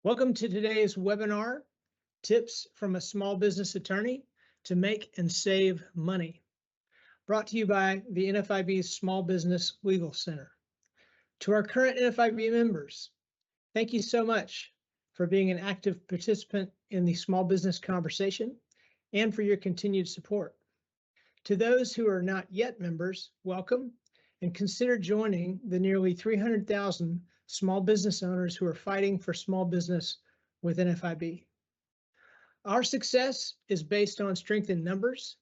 Welcome to today's webinar, Tips from a Small Business Attorney to Make and Save Money, brought to you by the NFIB Small Business Legal Center. To our current NFIB members, thank you so much for being an active participant in the small business conversation and for your continued support. To those who are not yet members, welcome, and consider joining the nearly 300,000 small business owners who are fighting for small business with NFIB. Our success is based on strength in numbers.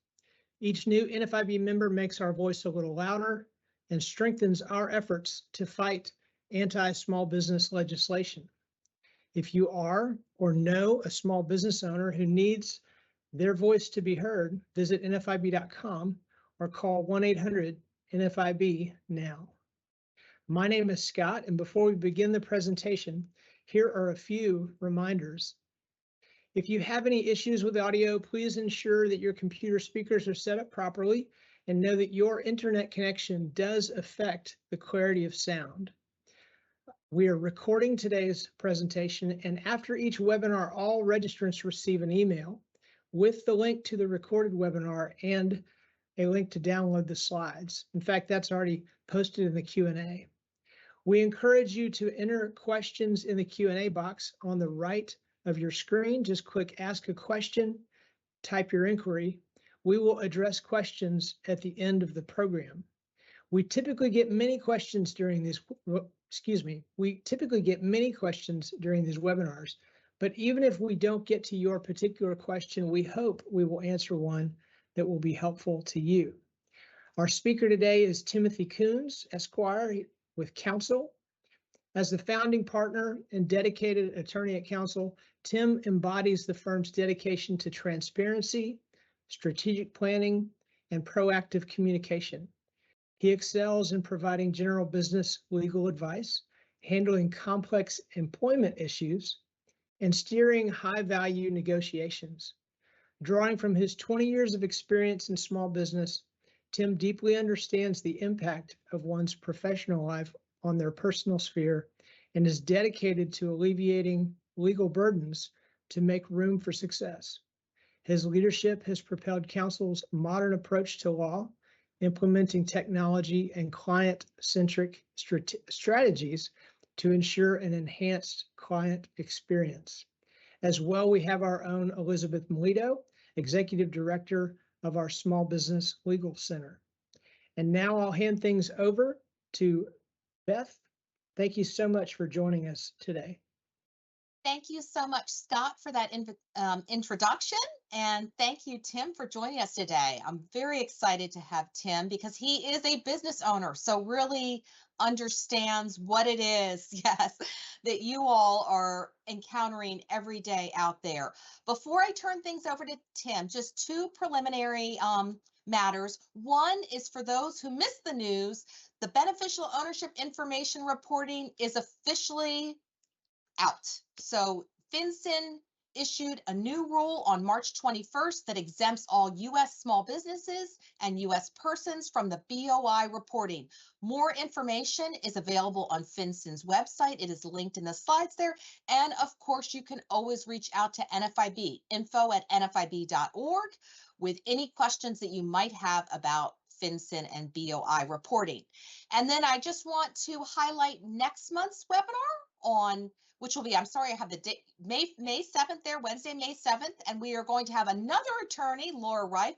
Each new NFIB member makes our voice a little louder and strengthens our efforts to fight anti-small business legislation. If you are or know a small business owner who needs their voice to be heard, visit NFIB.com or call 1-800-NFIB now. My name is Scott, and before we begin the presentation, here are a few reminders. If you have any issues with audio, please ensure that your computer speakers are set up properly and know that your internet connection does affect the clarity of sound. We are recording today's presentation, and after each webinar, all registrants receive an email with the link to the recorded webinar and a link to download the slides. In fact, that's already posted in the Q&A. We encourage you to enter questions in the Q&A box on the right of your screen. Just click Ask a Question, type your inquiry. We will address questions at the end of the program. We typically get many questions during these, we typically get many questions during these webinars, but even if we don't get to your particular question, we hope we will answer one that will be helpful to you. Our speaker today is Timothy Coons, Esquire, with Counsel. As the founding partner and dedicated attorney at Counsel, Tim embodies the firm's dedication to transparency, strategic planning, and proactive communication. He excels in providing general business legal advice, handling complex employment issues, and steering high-value negotiations. Drawing from his 20 years of experience in small business, Tim deeply understands the impact of one's professional life on their personal sphere and is dedicated to alleviating legal burdens to make room for success. His leadership has propelled Counsel's modern approach to law, implementing technology and client-centric strategies to ensure an enhanced client experience. As well, we have our own Elizabeth Melito, Executive Director of our Small Business Legal Center. And now I'll hand things over to Beth. Thank you so much for joining us today. Thank you so much, Scott, for that introduction. And thank you, Tim, for joining us today. I'm very excited to have Tim because he is a business owner, so really understands what it is, yes, that you all are encountering every day out there. Before I turn things over to Tim, just two preliminary matters. One is for those who missed the news, the beneficial ownership information reporting is officially out. So FinCEN issued a new rule on March 21st that exempts all U.S. small businesses and U.S. persons from the BOI reporting. More information is available on FinCEN's website. It is linked in the slides there. And of course, you can always reach out to NFIB, info@nfib.org, with any questions that you might have about FinCEN and BOI reporting. And then I just want to highlight next month's webinar on which will be, I'm sorry, I have the date, May 7th there, Wednesday, May 7th, and we are going to have another attorney, Laura Reif,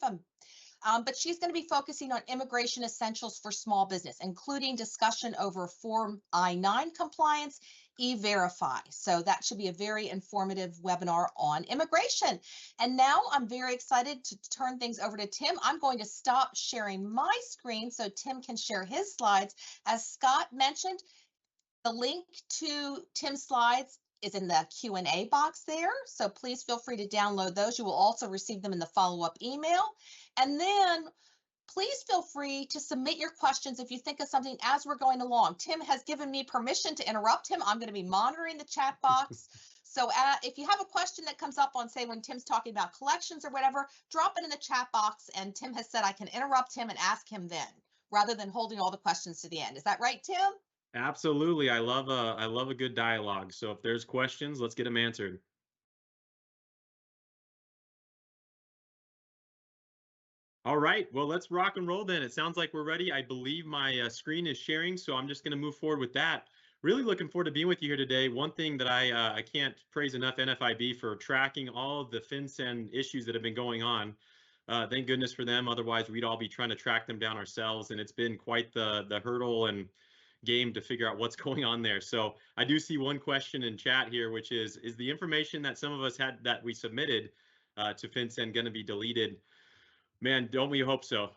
but she's going to be focusing on immigration essentials for small business, including discussion over Form I-9 compliance, E-Verify. So that should be a very informative webinar on immigration. And now I'm very excited to turn things over to Tim. I'm going to stop sharing my screen so Tim can share his slides. As Scott mentioned, the link to Tim's slides is in the Q&A box there, so please feel free to download those. You will also receive them in the follow-up email. And then please feel free to submit your questions if you think of something as we're going along. Tim has given me permission to interrupt him. I'm going to be monitoring the chat box. So if you have a question that comes up on, say, when Tim's talking about collections or whatever, drop it in the chat box, and Tim has said I can interrupt him and ask him then, rather than holding all the questions to the end. Is that right, Tim? Absolutely. I love a good dialogue. So if there's questions, let's get them answered. All right, well, let's rock and roll then. It sounds like we're ready. I believe my screen is sharing, so I'm just going to move forward with that. Really looking forward to being with you here today. One thing that I can't praise enough NFIB for tracking all of the FinCEN issues that have been going on. Thank goodness for them. Otherwise, we'd all be trying to track them down ourselves, and it's been quite the hurdle and game to figure out what's going on there. So I do see one question in chat here, which is the information that some of us had that we submitted to FinCEN going to be deleted? Man, don't we hope so.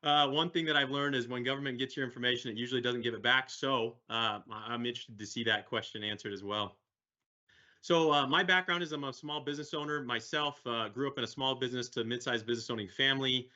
One thing that I've learned is when government gets your information, it usually doesn't give it back. So I'm interested to see that question answered as well. So my background is I'm a small business owner myself, grew up in a small business to mid-sized business owning family.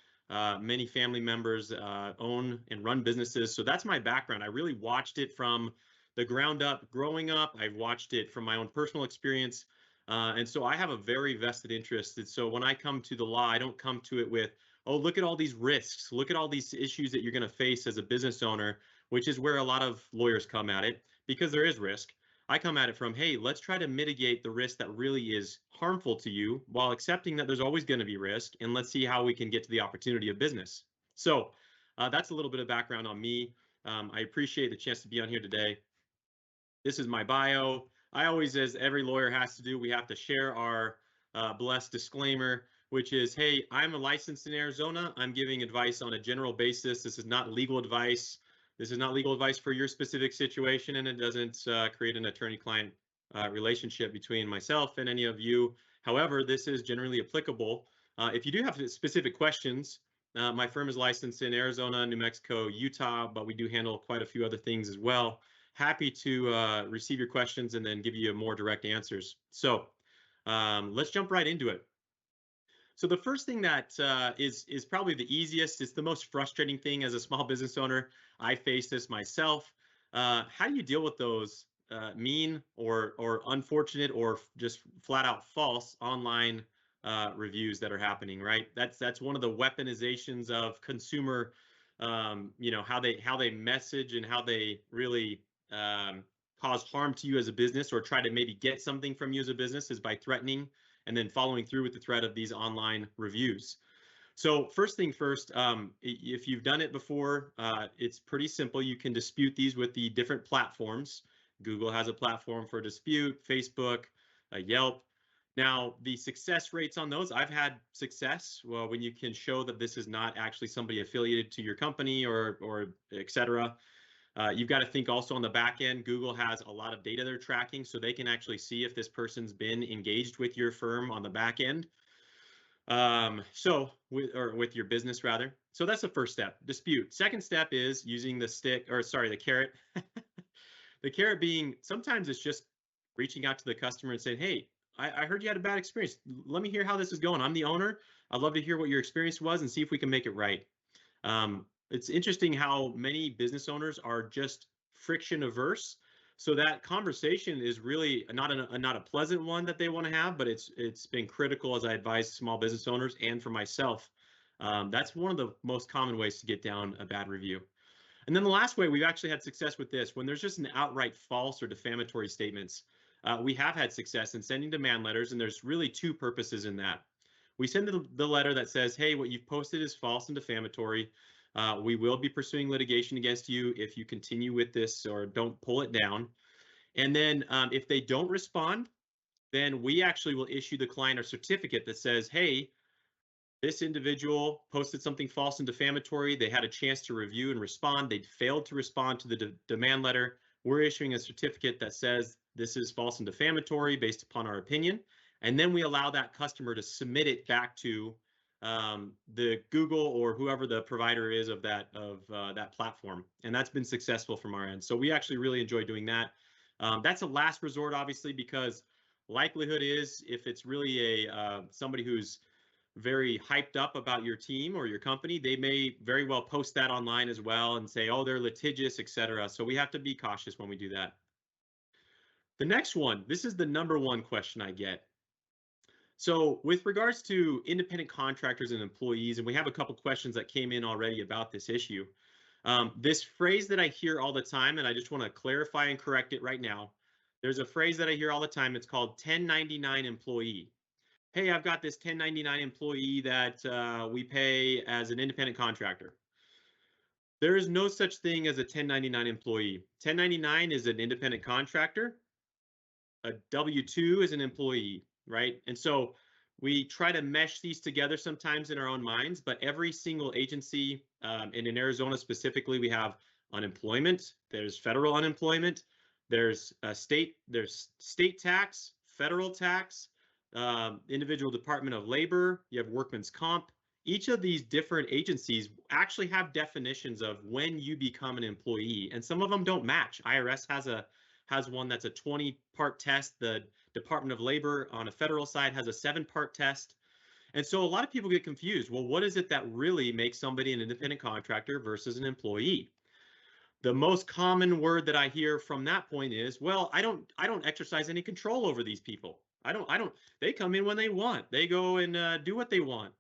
Many family members own and run businesses. So that's my background. I really watched it from the ground up growing up. I've watched it from my own personal experience. And so I have a very vested interest. And so when I come to the law, I don't come to it with, oh, look at all these risks. Look at all these issues that you're going to face as a business owner, which is where a lot of lawyers come at it because there is risk. I come at it from, hey, let's try to mitigate the risk that really is harmful to you while accepting that there's always going to be risk. And let's see how we can get to the opportunity of business. So that's a little bit of background on me. I appreciate the chance to be on here today. This is my bio. I always, as every lawyer has to do, we have to share our blessed disclaimer, which is, hey, I'm a licensed in Arizona. I'm giving advice on a general basis. This is not legal advice. This is not legal advice for your specific situation, and it doesn't create an attorney-client relationship between myself and any of you. However, this is generally applicable. If you do have specific questions, my firm is licensed in Arizona, New Mexico, Utah, but we do handle quite a few other things as well. Happy to receive your questions and then give you more direct answers. So let's jump right into it. So the first thing that is probably the easiest, it's the most frustrating thing as a small business owner. I face this myself. How do you deal with those mean or unfortunate or just flat out false online reviews that are happening, right? That's one of the weaponizations of consumer, how they message and how they really cause harm to you as a business or try to maybe get something from you as a business is by threatening and then following through with the threat of these online reviews. So first thing first, if you've done it before, it's pretty simple. You can dispute these with the different platforms. Google has a platform for dispute, Facebook, Yelp. Now, the success rates on those, I've had success when you can show that this is not actually somebody affiliated to your company or et cetera. You've got to think also on the back end, Google has a lot of data they're tracking, so they can actually see if this person's been engaged with your firm on the back end. With your business rather. So that's the first step, dispute. Second step is using the carrot. The carrot being, sometimes it's just reaching out to the customer and saying, hey, I heard you had a bad experience. Let me hear how this is going. I'm the owner. I'd love to hear what your experience was and see if we can make it right. It's interesting how many business owners are just friction averse. So that conversation is really not a pleasant one that they want to have, but it's been critical as I advise small business owners and for myself. That's one of the most common ways to get down a bad review. And then the last way we've actually had success with this, when there's just an outright false or defamatory statements, we have had success in sending demand letters, and there's really two purposes in that. We send the letter that says, hey, what you've posted is false and defamatory. We will be pursuing litigation against you if you continue with this or don't pull it down. And then if they don't respond, then we actually will issue the client a certificate that says, hey, this individual posted something false and defamatory. They had a chance to review and respond. They failed to respond to the demand letter. We're issuing a certificate that says this is false and defamatory based upon our opinion. And then we allow that customer to submit it back to the Google or whoever the provider is of that platform. And that's been successful from our end. So we actually really enjoy doing that. That's a last resort, obviously, because likelihood is if it's really somebody who's very hyped up about your team or your company, they may very well post that online as well and say, oh, they're litigious, etc. So we have to be cautious when we do that. The next one, this is the number one question I get. So with regards to independent contractors and employees, and we have a couple questions that came in already about this issue. This phrase that I hear all the time, and I just want to clarify and correct it right now. There's a phrase that I hear all the time. It's called 1099 employee. Hey, I've got this 1099 employee that we pay as an independent contractor. There is no such thing as a 1099 employee. 1099 is an independent contractor. A W-2 is an employee, right? And so we try to mesh these together sometimes in our own minds, but every single agency, and in Arizona specifically, we have unemployment, there's federal unemployment, there's state tax, federal tax, individual Department of Labor, you have workman's comp. Each of these different agencies actually have definitions of when you become an employee, and some of them don't match. IRS has one that's a 20-part test. The Department of Labor on a federal side has a 7-part test. And so a lot of people get confused. Well, what is it that really makes somebody an independent contractor versus an employee? The most common word that I hear from that point is, well, I don't exercise any control over these people. They come in when they want. They go and do what they want.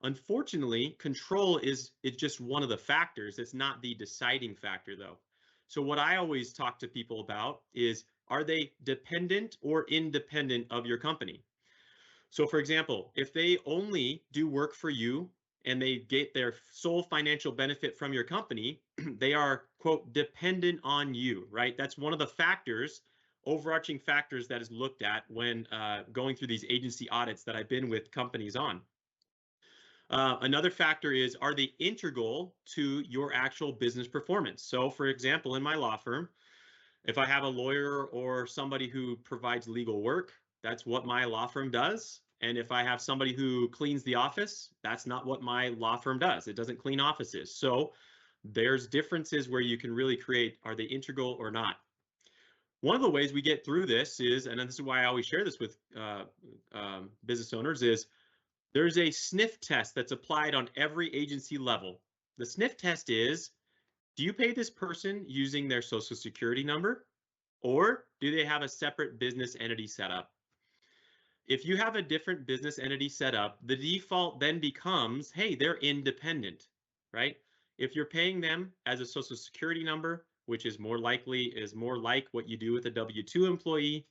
Unfortunately, control is just one of the factors. It's not the deciding factor, though. So what I always talk to people about is, are they dependent or independent of your company? So for example, if they only do work for you and they get their sole financial benefit from your company, they are, quote, dependent on you, right? That's one of the factors, overarching factors that is looked at when going through these agency audits that I've been with companies on. Another factor is, are they integral to your actual business performance? So for example, in my law firm, if I have a lawyer or somebody who provides legal work, that's what my law firm does. And if I have somebody who cleans the office, that's not what my law firm does. It doesn't clean offices. So there's differences where you can really create, are they integral or not? One of the ways we get through this is, and this is why I always share this with business owners, is there's a sniff test that's applied on every agency level. The sniff test is, do you pay this person using their social security number, or do they have a separate business entity set up? If you have a different business entity set up, the default then becomes, hey, they're independent, right? If you're paying them as a social security number, which is more like what you do with a W-2 employee,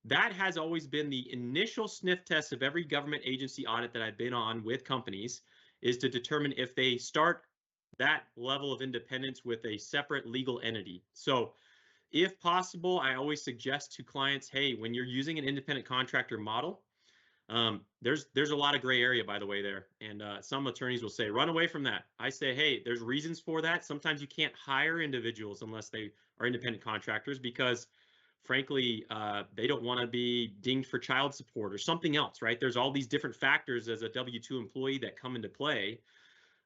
that has always been the initial sniff test of every government agency audit that I've been on with companies, is to determine if they start that level of independence with a separate legal entity. So if possible, I always suggest to clients, hey, when you're using an independent contractor model, there's a lot of gray area, by the way, there. And some attorneys will say, run away from that. I say, hey, there's reasons for that. Sometimes you can't hire individuals unless they are independent contractors because, frankly, they don't want to be dinged for child support or something else, right? There's all these different factors as a W-2 employee that come into play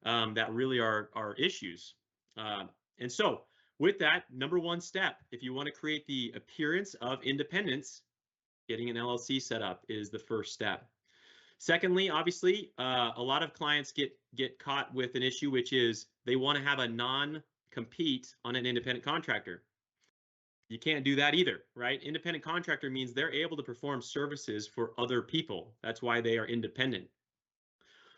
that really are issues. And so with that, number one step, if you want to create the appearance of independence, getting an LLC set up is the first step. Secondly, obviously, a lot of clients get caught with an issue, which is they want to have a non-compete on an independent contractor. You can't do that either, right? Independent contractor means they're able to perform services for other people. That's why they are independent.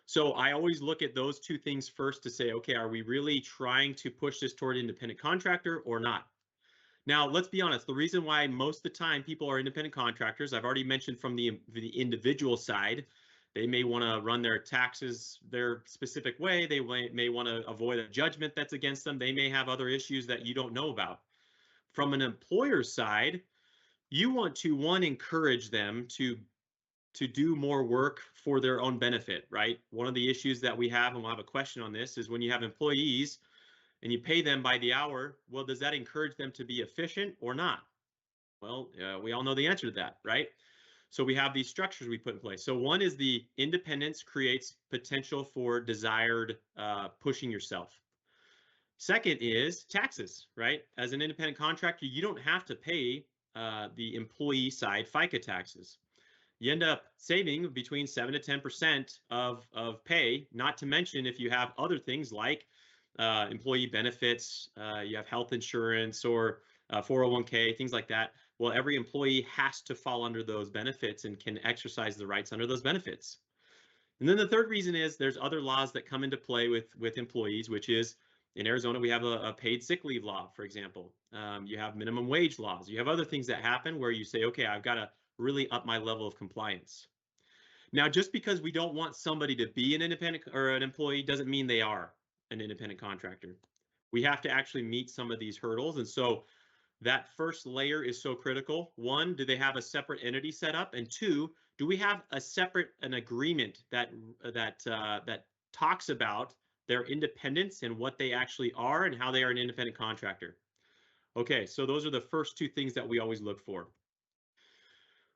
So I always look at those two things first to say, okay, are we really trying to push this toward independent contractor or not? Now, let's be honest, the reason why most of the time people are independent contractors, I've already mentioned from the individual side, they may want to run their taxes their specific way. They may want to avoid a judgment that's against them. They may have other issues that you don't know about. From an employer side, you want to, one, encourage them to do more work for their own benefit, right? One of the issues that we have, and we'll have a question on this, is when you have employees and you pay them by the hour, well, does that encourage them to be efficient or not? Well, we all know the answer to that, right? So we have these structures we put in place. So one is the independence creates potential for desired pushing yourself. Second is taxes, right? As an independent contractor, you don't have to pay the employee side FICA taxes. You end up saving between 7 to 10% of pay, not to mention if you have other things like employee benefits, you have health insurance or 401k, things like that. Well, every employee has to fall under those benefits and can exercise the rights under those benefits. And then the third reason is there's other laws that come into play with employees, which is In Arizona, we have a paid sick leave law, for example. You have minimum wage laws. You have other things that happen where you say, okay, I've got to really up my level of compliance. Now, just because we don't want somebody to be an independent or an employee doesn't mean they are an independent contractor. We have to actually meet some of these hurdles. And so that first layer is so critical. One, do they have a separate entity set up? And two, do we have an agreement that talks about their independence and what they actually are and how they are an independent contractor? Okay, so those are the first two things that we always look for.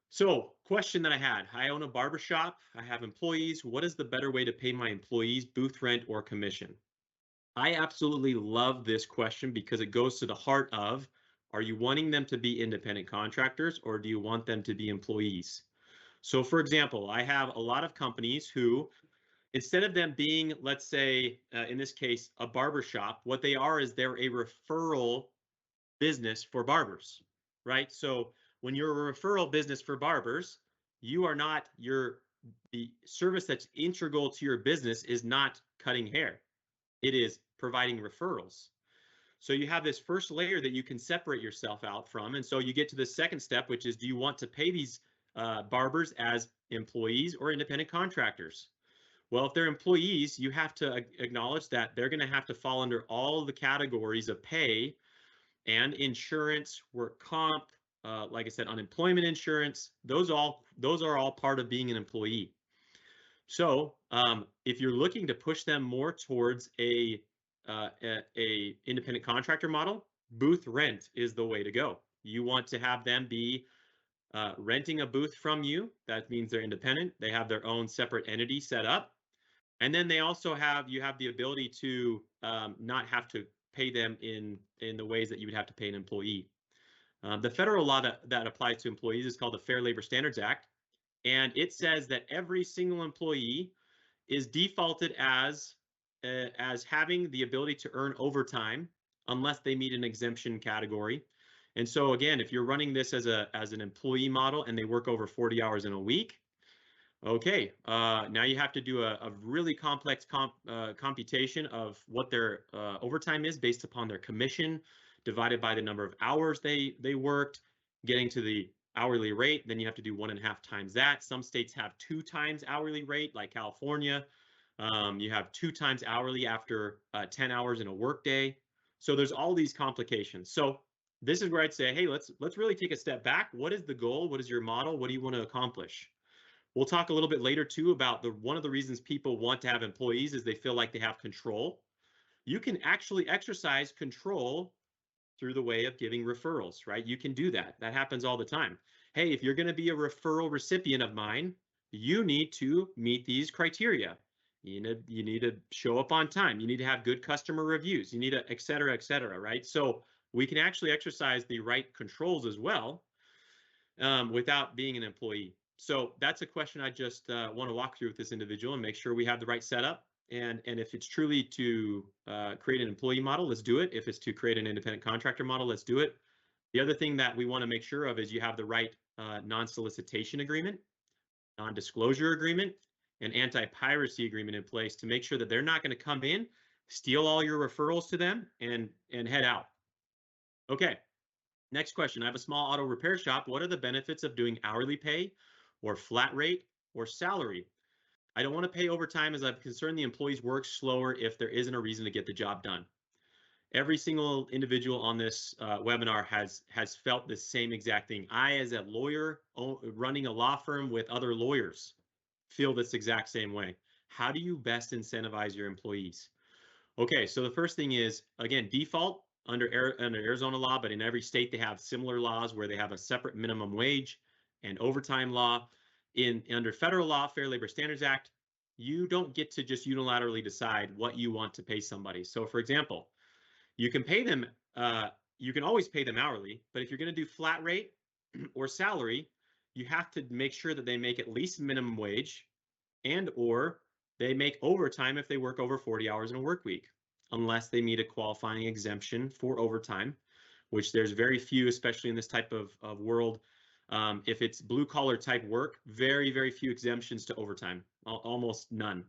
So, question that I own a barbershop, I have employees. What is the better way to pay my employees, booth rent or commission? I absolutely love this question because it goes to the heart of, are you wanting them to be independent contractors or do you want them to be employees? So for example, I have a lot of companies who, instead of them being, let's say, in this case, a barbershop, what they are is they're a referral business for barbers, right? So when you're a referral business for barbers, you are not the service that's integral to your business is not cutting hair. It is providing referrals. So you have this first layer that you can separate yourself out from. And so you get to the second step, which is, do you want to pay these barbers as employees or independent contractors? Well, if they're employees, you have to acknowledge that they're going to have to fall under all the categories of pay and insurance, work comp, like I said, unemployment insurance. Those are all part of being an employee. So if you're looking to push them more towards a independent contractor model, booth rent is the way to go. You want to have them be renting a booth from you. That means they're independent. They have their own separate entity set up. And then they also you have the ability to not have to pay them in the ways that you would have to pay an employee. The federal law that applies to employees is called the Fair Labor Standards Act. And it says that every single employee is defaulted as having the ability to earn overtime unless they meet an exemption category. And so again, if you're running this as an employee model and they work over 40 hours in a week, okay, now you have to do a really complex computation of what their overtime is based upon their commission divided by the number of hours they worked, getting to the hourly rate. Then you have to do 1.5 times that. Some states have 2 times hourly rate, like California. You have 2 times hourly after 10 hours in a workday. So there's all these complications. So this is where I'd say, hey, let's really take a step back. What is the goal? What is your model? What do you want to accomplish? We'll talk a little bit later too about one of the reasons people want to have employees is they feel like they have control. You can actually exercise control through the way of giving referrals, right? You can do that. That happens all the time. Hey, if you're going to be a referral recipient of mine, you need to meet these criteria. You need to show up on time. You need to have good customer reviews. You need to et cetera, right? So we can actually exercise the right controls as well without being an employee. So that's a question I just want to walk through with this individual and make sure we have the right setup. And if it's truly to create an employee model, let's do it. If it's to create an independent contractor model, let's do it. The other thing that we want to make sure of is you have the right non-solicitation agreement, non-disclosure agreement, and anti-piracy agreement in place to make sure that they're not going to come in, steal all your referrals to them, and head out. Okay, next question. I have a small auto repair shop. What are the benefits of doing hourly pay or flat rate or salary? I don't want to pay overtime as I'm concerned the employees work slower if there isn't a reason to get the job done. Every single individual on this webinar has felt the same exact thing. I, as a lawyer running a law firm with other lawyers, feel this exact same way. How do you best incentivize your employees? Okay, so the first thing is, again, default under Arizona law, but in every state they have similar laws where they have a separate minimum wage and overtime law. Under federal law, Fair Labor Standards Act, you don't get to just unilaterally decide what you want to pay somebody. So for example, you can pay them, you can always pay them hourly, but if you're going to do flat rate or salary, you have to make sure that they make at least minimum wage and or they make overtime if they work over 40 hours in a work week, unless they meet a qualifying exemption for overtime, which there's very few, especially in this type of world. If it's blue collar type work, very, very few exemptions to overtime, almost none.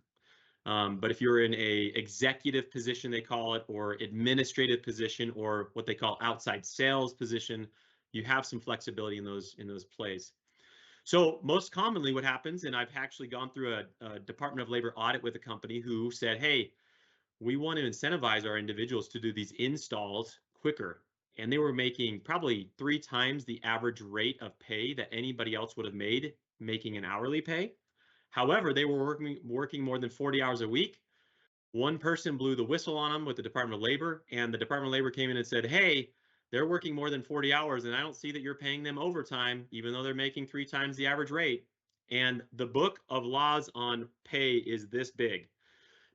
But if you're in a executive position, they call it, or administrative position, or what they call outside sales position, you have some flexibility in those plays. So most commonly what happens, and I've actually gone through a Department of Labor audit with a company who said, hey, we want to incentivize our individuals to do these installs quicker. And they were making probably 3 times the average rate of pay that anybody else would have made making an hourly pay. However, they were working more than 40 hours a week. One person blew the whistle on them with the Department of Labor, and the Department of Labor came in and said, hey, they're working more than 40 hours, and I don't see that you're paying them overtime, even though they're making 3 times the average rate. And the book of laws on pay is this big.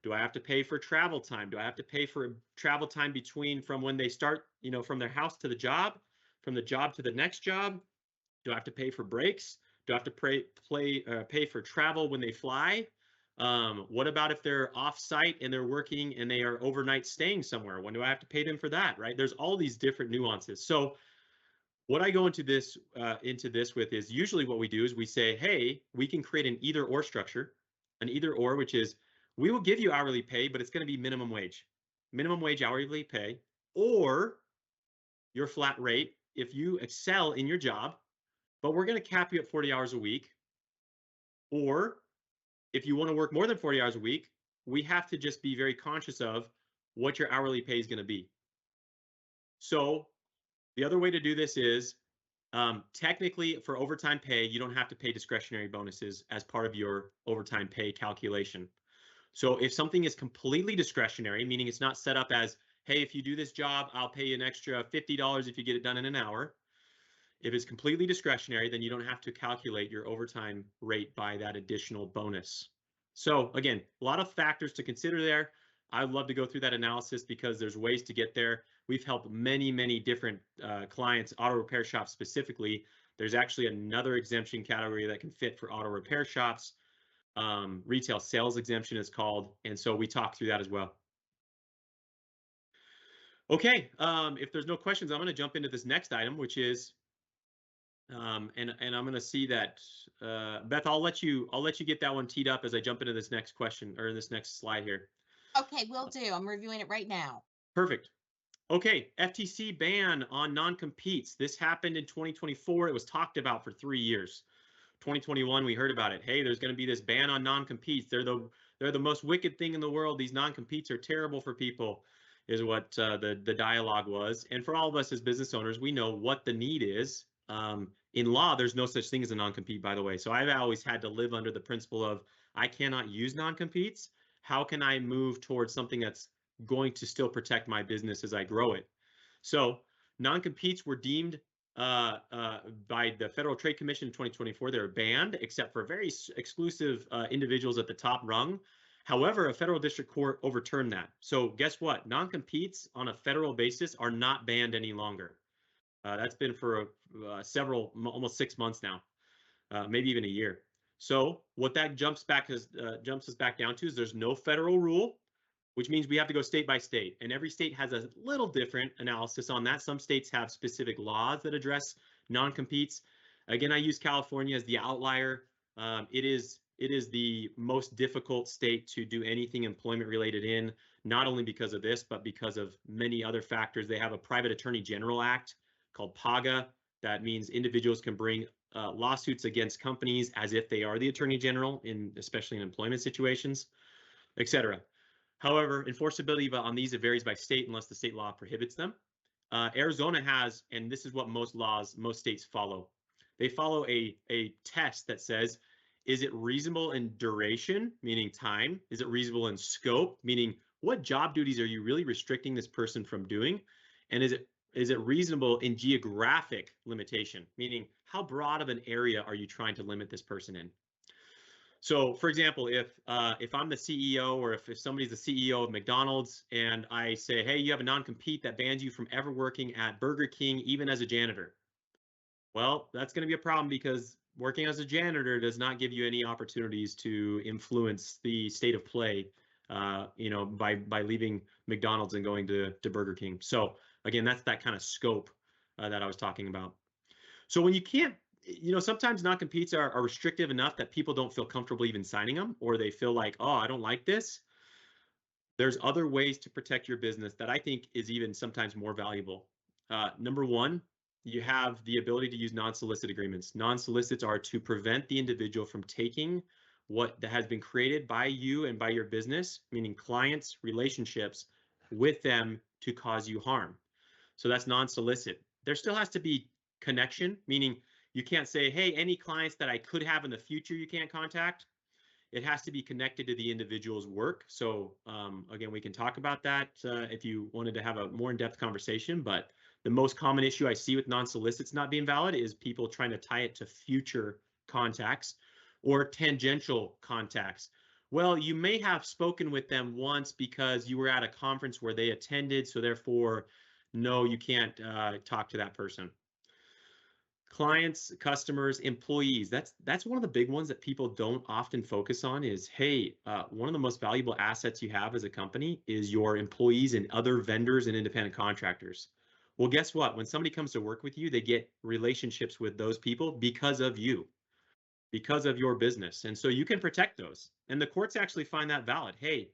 Do I have to pay for travel time? Do I have to pay for travel time between from when they start, from their house to the job, from the job to the next job? Do I have to pay for breaks? Do I have to pay for travel when they fly? What about if they're off-site and they're working and they are overnight staying somewhere? When do I have to pay them for that, right? There's all these different nuances. So what I go into this with is usually what we do is we say, hey, we can create an either or structure, an either or, which is we will give you hourly pay, but it's going to be minimum wage hourly pay, or your flat rate if you excel in your job, but we're going to cap you at 40 hours a week. Or if you want to work more than 40 hours a week, we have to just be very conscious of what your hourly pay is going to be. So the other way to do this is technically for overtime pay, you don't have to pay discretionary bonuses as part of your overtime pay calculation. So if something is completely discretionary, meaning it's not set up as, hey, if you do this job, I'll pay you an extra $50 if you get it done in an hour. If it's completely discretionary, then you don't have to calculate your overtime rate by that additional bonus. So again, a lot of factors to consider there. I'd love to go through that analysis because there's ways to get there. We've helped many, many different clients, auto repair shops specifically. There's actually another exemption category that can fit for auto repair shops. Retail sales exemption is called. And so we talk through that as well. Okay, if there's no questions, I'm going to jump into this next item, which is, and I'm going to see that, Beth, I'll let you get that one teed up as I jump into this next question or in this next slide here. Okay, will do. I'm reviewing it right now. Perfect. Okay, FTC ban on non-competes. This happened in 2024. It was talked about for 3 years. 2021, we heard about it. Hey, there's going to be this ban on non-competes. They're the most wicked thing in the world. These non-competes are terrible for people, is what the dialogue was. And for all of us as business owners, we know what the need is. In law, there's no such thing as a non-compete, by the way. So I've always had to live under the principle of I cannot use non-competes. How can I move towards something that's going to still protect my business as I grow it? So non-competes were deemed by the Federal Trade Commission in 2024, they're banned except for very exclusive individuals at the top rung. However, a federal district court overturned that. So guess what? Non-competes on a federal basis are not banned any longer. That's been for almost 6 months now, maybe even a year. So what that jumps us back down to is there's no federal rule, which means we have to go state by state. And every state has a little different analysis on that. Some states have specific laws that address non-competes. Again, I use California as the outlier. It is the most difficult state to do anything employment related in, not only because of this, but because of many other factors. They have a Private Attorney General Act called PAGA. That means individuals can bring lawsuits against companies as if they are the Attorney General, especially in employment situations, et cetera. However, enforceability on these, it varies by state unless the state law prohibits them. Arizona has, and this is what most states follow. They follow a test that says, is it reasonable in duration, meaning time? Is it reasonable in scope, meaning what job duties are you really restricting this person from doing? And is it reasonable in geographic limitation, meaning how broad of an area are you trying to limit this person in? So, for example, if I'm the CEO or if somebody's the CEO of McDonald's and I say, hey, you have a non-compete that bans you from ever working at Burger King, even as a janitor. Well, that's going to be a problem because working as a janitor does not give you any opportunities to influence the state of play, by leaving McDonald's and going to Burger King. So again, that's that kind of scope that I was talking about. So when you can't sometimes non-competes are restrictive enough that people don't feel comfortable even signing them, or they feel like, oh, I don't like this. There's other ways to protect your business that I think is even sometimes more valuable. Number one, you have the ability to use non-solicit agreements. Non-solicits are to prevent the individual from taking what has been created by you and by your business, meaning clients, relationships, with them to cause you harm. So that's non-solicit. There still has to be connection, meaning you can't say, hey, any clients that I could have in the future you can't contact. It has to be connected to the individual's work. So again, we can talk about that if you wanted to have a more in-depth conversation, but the most common issue I see with non-solicits not being valid is people trying to tie it to future contacts or tangential contacts. Well, you may have spoken with them once because you were at a conference where they attended, so therefore, no, you can't talk to that person. Clients, customers, employees, that's one of the big ones that people don't often focus on is, hey, one of the most valuable assets you have as a company is your employees and other vendors and independent contractors. Well, guess what? When somebody comes to work with you, they get relationships with those people because of you, because of your business. And so you can protect those. And the courts actually find that valid. Hey,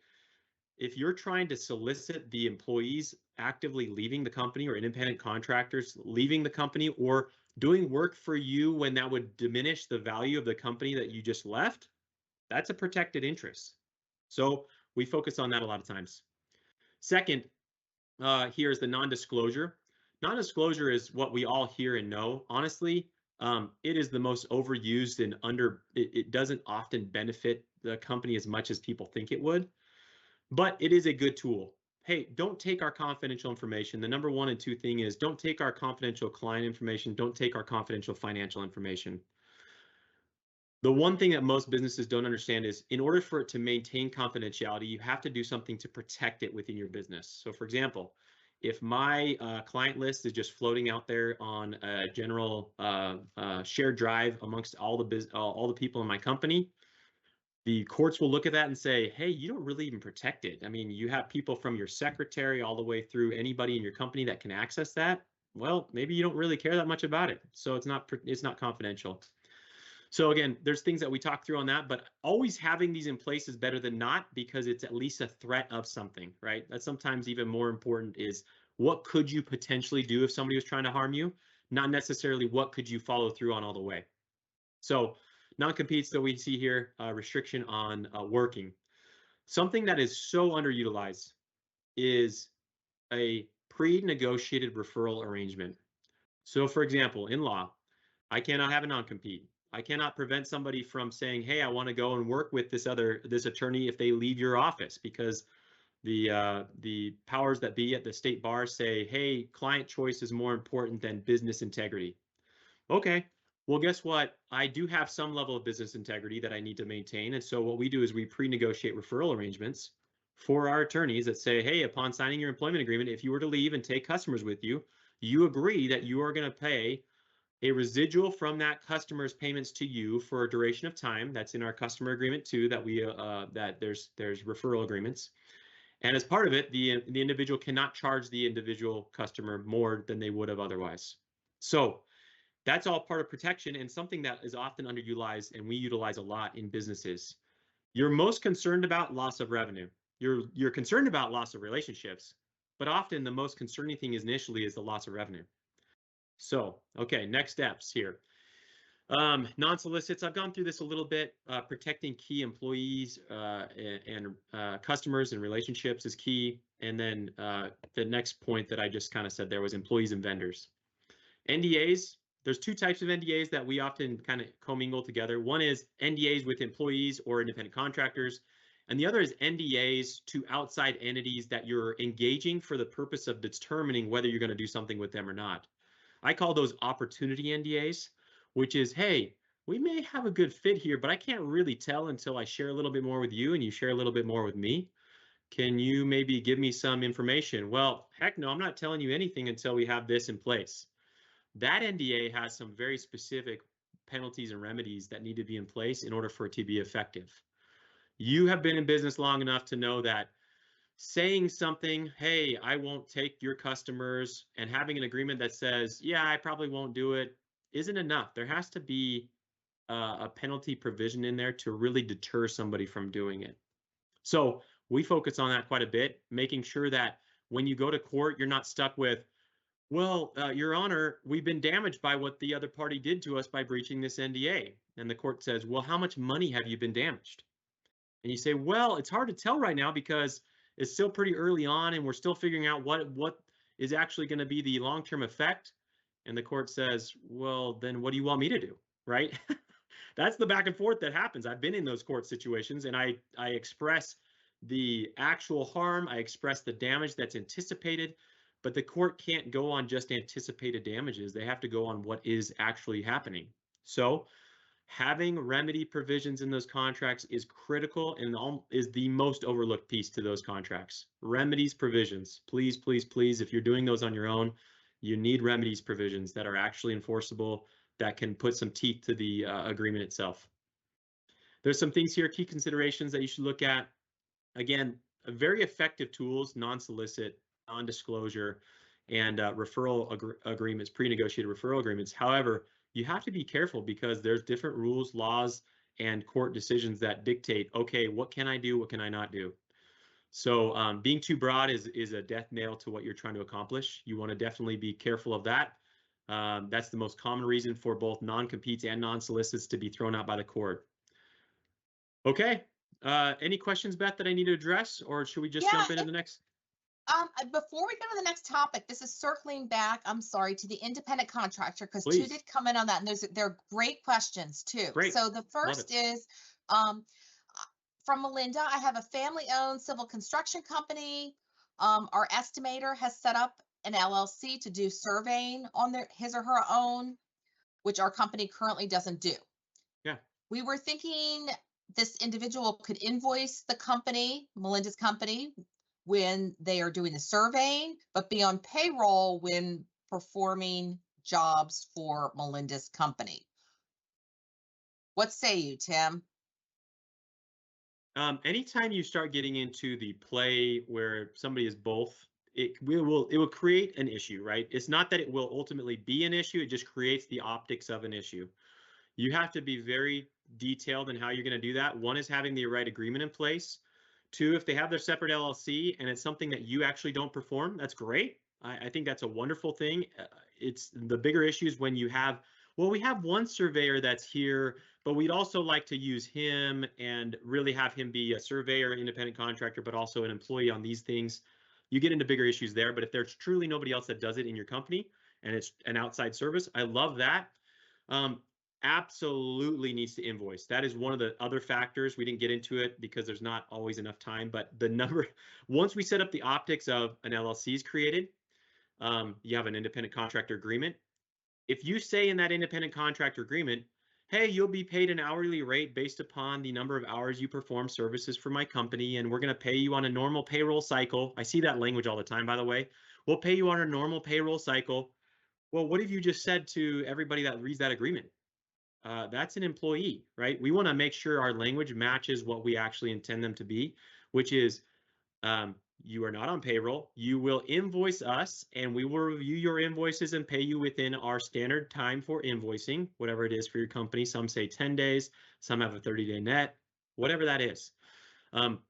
if you're trying to solicit the employees actively leaving the company or independent contractors leaving the company or doing work for you when that would diminish the value of the company that you just left, that's a protected interest. So we focus on that a lot of times. Second, here's the non-disclosure. Non-disclosure is what we all hear and know. Honestly, it is the most overused and it doesn't often benefit the company as much as people think it would. But it is a good tool. Hey, don't take our confidential information. The number 1 and 2 thing is don't take our confidential client information. Don't take our confidential financial information. The one thing that most businesses don't understand is in order for it to maintain confidentiality, you have to do something to protect it within your business. So for example, if my client list is just floating out there on a general shared drive amongst all the people in my company, the courts will look at that and say, hey, you don't really even protect it. I mean, you have people from your secretary all the way through anybody in your company that can access that. Well, maybe you don't really care that much about it. So it's not confidential. So again, there's things that we talk through on that, but always having these in place is better than not because it's at least a threat of something, right? That's sometimes even more important is what could you potentially do if somebody was trying to harm you? Not necessarily what could you follow through on all the way. So non-competes that we see here, restriction on working. Something that is so underutilized is a pre-negotiated referral arrangement. So for example, in law, I cannot have a non-compete. I cannot prevent somebody from saying, hey, I want to go and work with this attorney if they leave your office because the powers that be at the state bar say, hey, client choice is more important than business integrity. Okay. Well, guess what? I do have some level of business integrity that I need to maintain. And so what we do is we pre-negotiate referral arrangements for our attorneys that say, hey, upon signing your employment agreement, if you were to leave and take customers with you, you agree that you are going to pay a residual from that customer's payments to you for a duration of time. That's in our customer agreement too, that we that there's referral agreements. And as part of it, the individual cannot charge the individual customer more than they would have otherwise. So that's all part of protection and something that is often underutilized and we utilize a lot in businesses. You're most concerned about loss of revenue. You're concerned about loss of relationships, but often the most concerning thing initially is the loss of revenue. So, okay, next steps here. Non-solicits, I've gone through this a little bit. Protecting key employees and customers and relationships is key. And then the next point that I just kind of said there was employees and vendors. NDAs, there's 2 types of NDAs that we often kind of commingle together. One is NDAs with employees or independent contractors, and the other is NDAs to outside entities that you're engaging for the purpose of determining whether you're going to do something with them or not. I call those opportunity NDAs, which is, hey, we may have a good fit here, but I can't really tell until I share a little bit more with you and you share a little bit more with me. Can you maybe give me some information? Well, heck no, I'm not telling you anything until we have this in place. That NDA has some very specific penalties and remedies that need to be in place in order for it to be effective. You have been in business long enough to know that saying something, hey, I won't take your customers, and having an agreement that says, yeah, I probably won't do it, isn't enough. There has to be a penalty provision in there to really deter somebody from doing it. So we focus on that quite a bit, making sure that when you go to court, you're not stuck with, well, Your Honor, we've been damaged by what the other party did to us by breaching this NDA. And the court says, well, how much money have you been damaged? And you say, well, it's hard to tell right now because it's still pretty early on and we're still figuring out what is actually going to be the long-term effect. And the court says, well, then what do you want me to do? Right? That's the back and forth that happens. I've been in those court situations, and I express the actual harm. I express the damage that's anticipated, but the court can't go on just anticipated damages. They have to go on what is actually happening. So having remedy provisions in those contracts is critical and is the most overlooked piece to those contracts. Remedies provisions, please, please, please, if you're doing those on your own, you need remedies provisions that are actually enforceable, that can put some teeth to the agreement itself. There's some things here, key considerations that you should look at. Again, very effective tools, non-solicit, non-disclosure, and referral agreements, pre-negotiated referral agreements. However, you have to be careful because there's different rules, laws, and court decisions that dictate, okay, what can I do, what can I not do? So being too broad is a death nail to what you're trying to accomplish. You want to definitely be careful of that. That's the most common reason for both non-competes and non-solicits to be thrown out by the court. Okay. Any questions, Beth, that I need to address, or should we just jump into the next? Before we go to the next topic, this is circling back, I'm sorry, to the independent contractor, because two Please. did come in on that, and they're great questions too. Great. So the first is from Melinda. I have a family-owned civil construction company. Our estimator has set up an LLC to do surveying on his or her own, which our company currently doesn't do. Yeah. We were thinking this individual could invoice the company, Melinda's company, when they are doing the surveying, but be on payroll when performing jobs for Melinda's company. What say you, Tim? Anytime you start getting into the play where somebody is both, it will create an issue, right? It's not that it will ultimately be an issue, it just creates the optics of an issue. You have to be very detailed in how you're going to do that. One is having the right agreement in place. Two, if they have their separate LLC and it's something that you actually don't perform, that's great. I think that's a wonderful thing. It's the bigger issues when you have, well, we have one surveyor that's here, but we'd also like to use him and really have him be a surveyor, independent contractor, but also an employee on these things. You get into bigger issues there. But if there's truly nobody else that does it in your company and it's an outside service, I love that. Absolutely needs to invoice. That is one of the other factors. We didn't get into it because there's not always enough time, but the number, once we set up the optics of an LLC is created, you have an independent contractor agreement. If you say in that independent contractor agreement, hey, you'll be paid an hourly rate based upon the number of hours you perform services for my company, and we're going to pay you on a normal payroll cycle. I see that language all the time, by the way. We'll pay you on a normal payroll cycle. Well, what have you just said to everybody that reads that agreement? That's an employee, right? We want to make sure our language matches what we actually intend them to be, which is you are not on payroll. You will invoice us and we will review your invoices and pay you within our standard time for invoicing, whatever it is for your company. Some say 10 days, some have a 30-day net, whatever that is.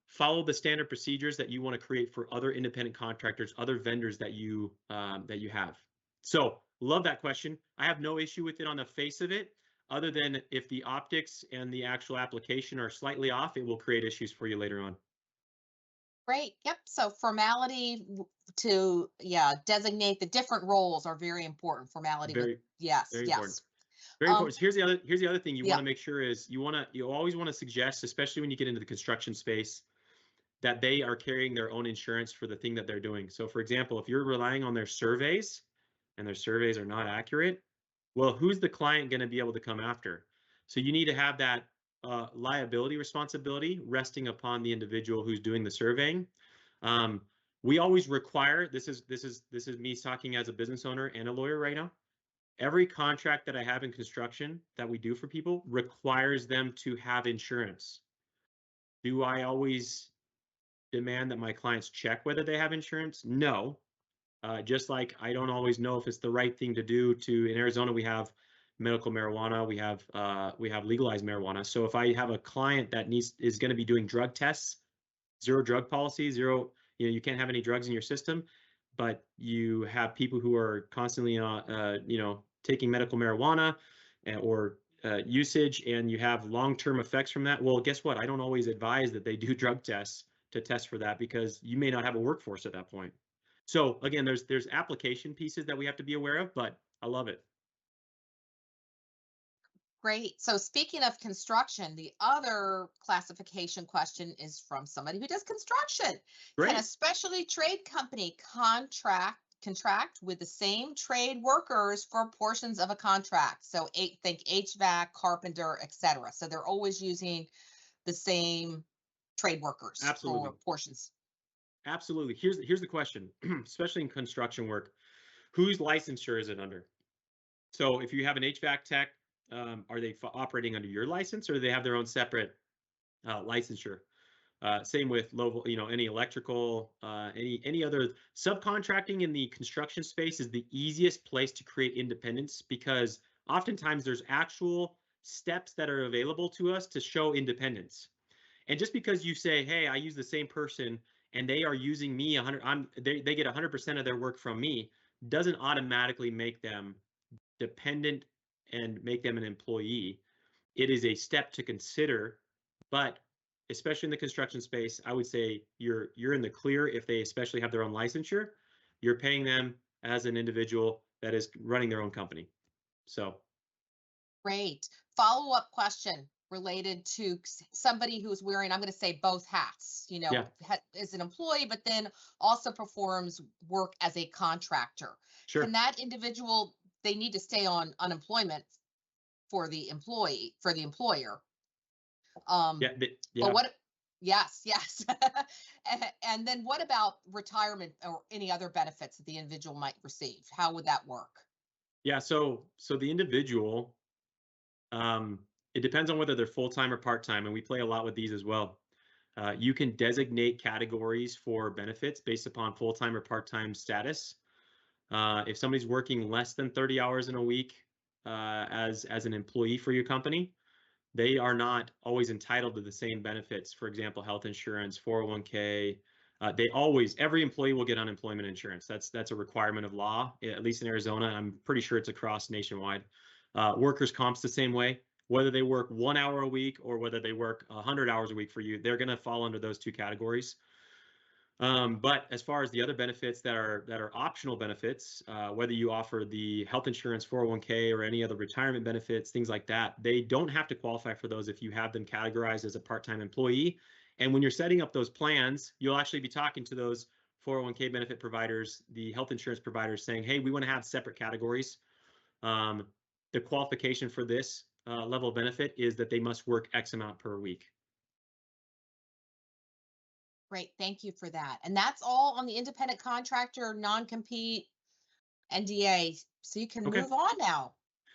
Follow the standard procedures that you want to create for other independent contractors, other vendors that you have. So love that question. I have no issue with it on the face of it. Other than if the optics and the actual application are slightly off, it will create issues for you later on. Great. Yep. So formality to designate the different roles are very important. Formality. Yes. Important. Very important. Here's the other thing you want to make sure is you always want to suggest, especially when you get into the construction space, that they are carrying their own insurance for the thing that they're doing. So for example, if you're relying on their surveys and their surveys are not accurate, well, who's the client going to be able to come after? So you need to have that liability responsibility resting upon the individual who's doing the surveying. We always require, this is me talking as a business owner and a lawyer right now. Every contract that I have in construction that we do for people requires them to have insurance. Do I always demand that my clients check whether they have insurance? No. Just like I don't always know if it's the right thing to do in Arizona, we have medical marijuana, we have legalized marijuana. So if I have a client that is going to be doing drug tests, zero drug policy, zero, you can't have any drugs in your system, but you have people who are constantly taking medical marijuana or usage, and you have long-term effects from that. Well, guess what? I don't always advise that they do drug tests to test for that, because you may not have a workforce at that point. So again, there's application pieces that we have to be aware of, but I love it. Great. So speaking of construction, the other classification question is from somebody who does construction. Great. Can a specialty trade company contract with the same trade workers for portions of a contract? So think HVAC, carpenter, etc. So they're always using the same trade workers Absolutely. for portions. Absolutely. Here's the question, especially in construction work, whose licensure is it under? So if you have an HVAC tech, are they operating under your license, or do they have their own separate licensure? Same with any electrical, any other subcontracting in the construction space is the easiest place to create independence, because oftentimes there's actual steps that are available to us to show independence. And just because you say, hey, I use the same person and they are using me 100, they get 100% of their work from me, doesn't automatically make them dependent and make them an employee. It is a step to consider, but especially in the construction space, I would say you're in the clear if they especially have their own licensure. You're paying them as an individual that is running their own company. So great. Follow-up question related to somebody who's wearing, I'm going to say, both hats, Yeah. Is an employee, but then also performs work as a contractor. Sure. Can that individual, they need to stay on unemployment for the employer. But what, yes. And then what about retirement or any other benefits that the individual might receive? How would that work? Yeah, so the individual, it depends on whether they're full-time or part-time, and we play a lot with these as well. You can designate categories for benefits based upon full-time or part-time status. If somebody's working less than 30 hours in a week as an employee for your company, they are not always entitled to the same benefits. For example, health insurance, 401k. Every employee will get unemployment insurance. That's a requirement of law, at least in Arizona. I'm pretty sure it's across nationwide. Workers' comp's the same way. Whether they work 1 hour a week or whether they work 100 hours a week for you, they're going to fall under those two categories. But as far as the other benefits that are optional benefits, whether you offer the health insurance, 401k, or any other retirement benefits, things like that, they don't have to qualify for those if you have them categorized as a part-time employee. And when you're setting up those plans, you'll actually be talking to those 401k benefit providers, the health insurance providers, saying, hey, we want to have separate categories. The qualification for this level of benefit is that they must work X amount per week. Great, thank you for that. And that's all on the independent contractor, non-compete, NDA. So you can move on now.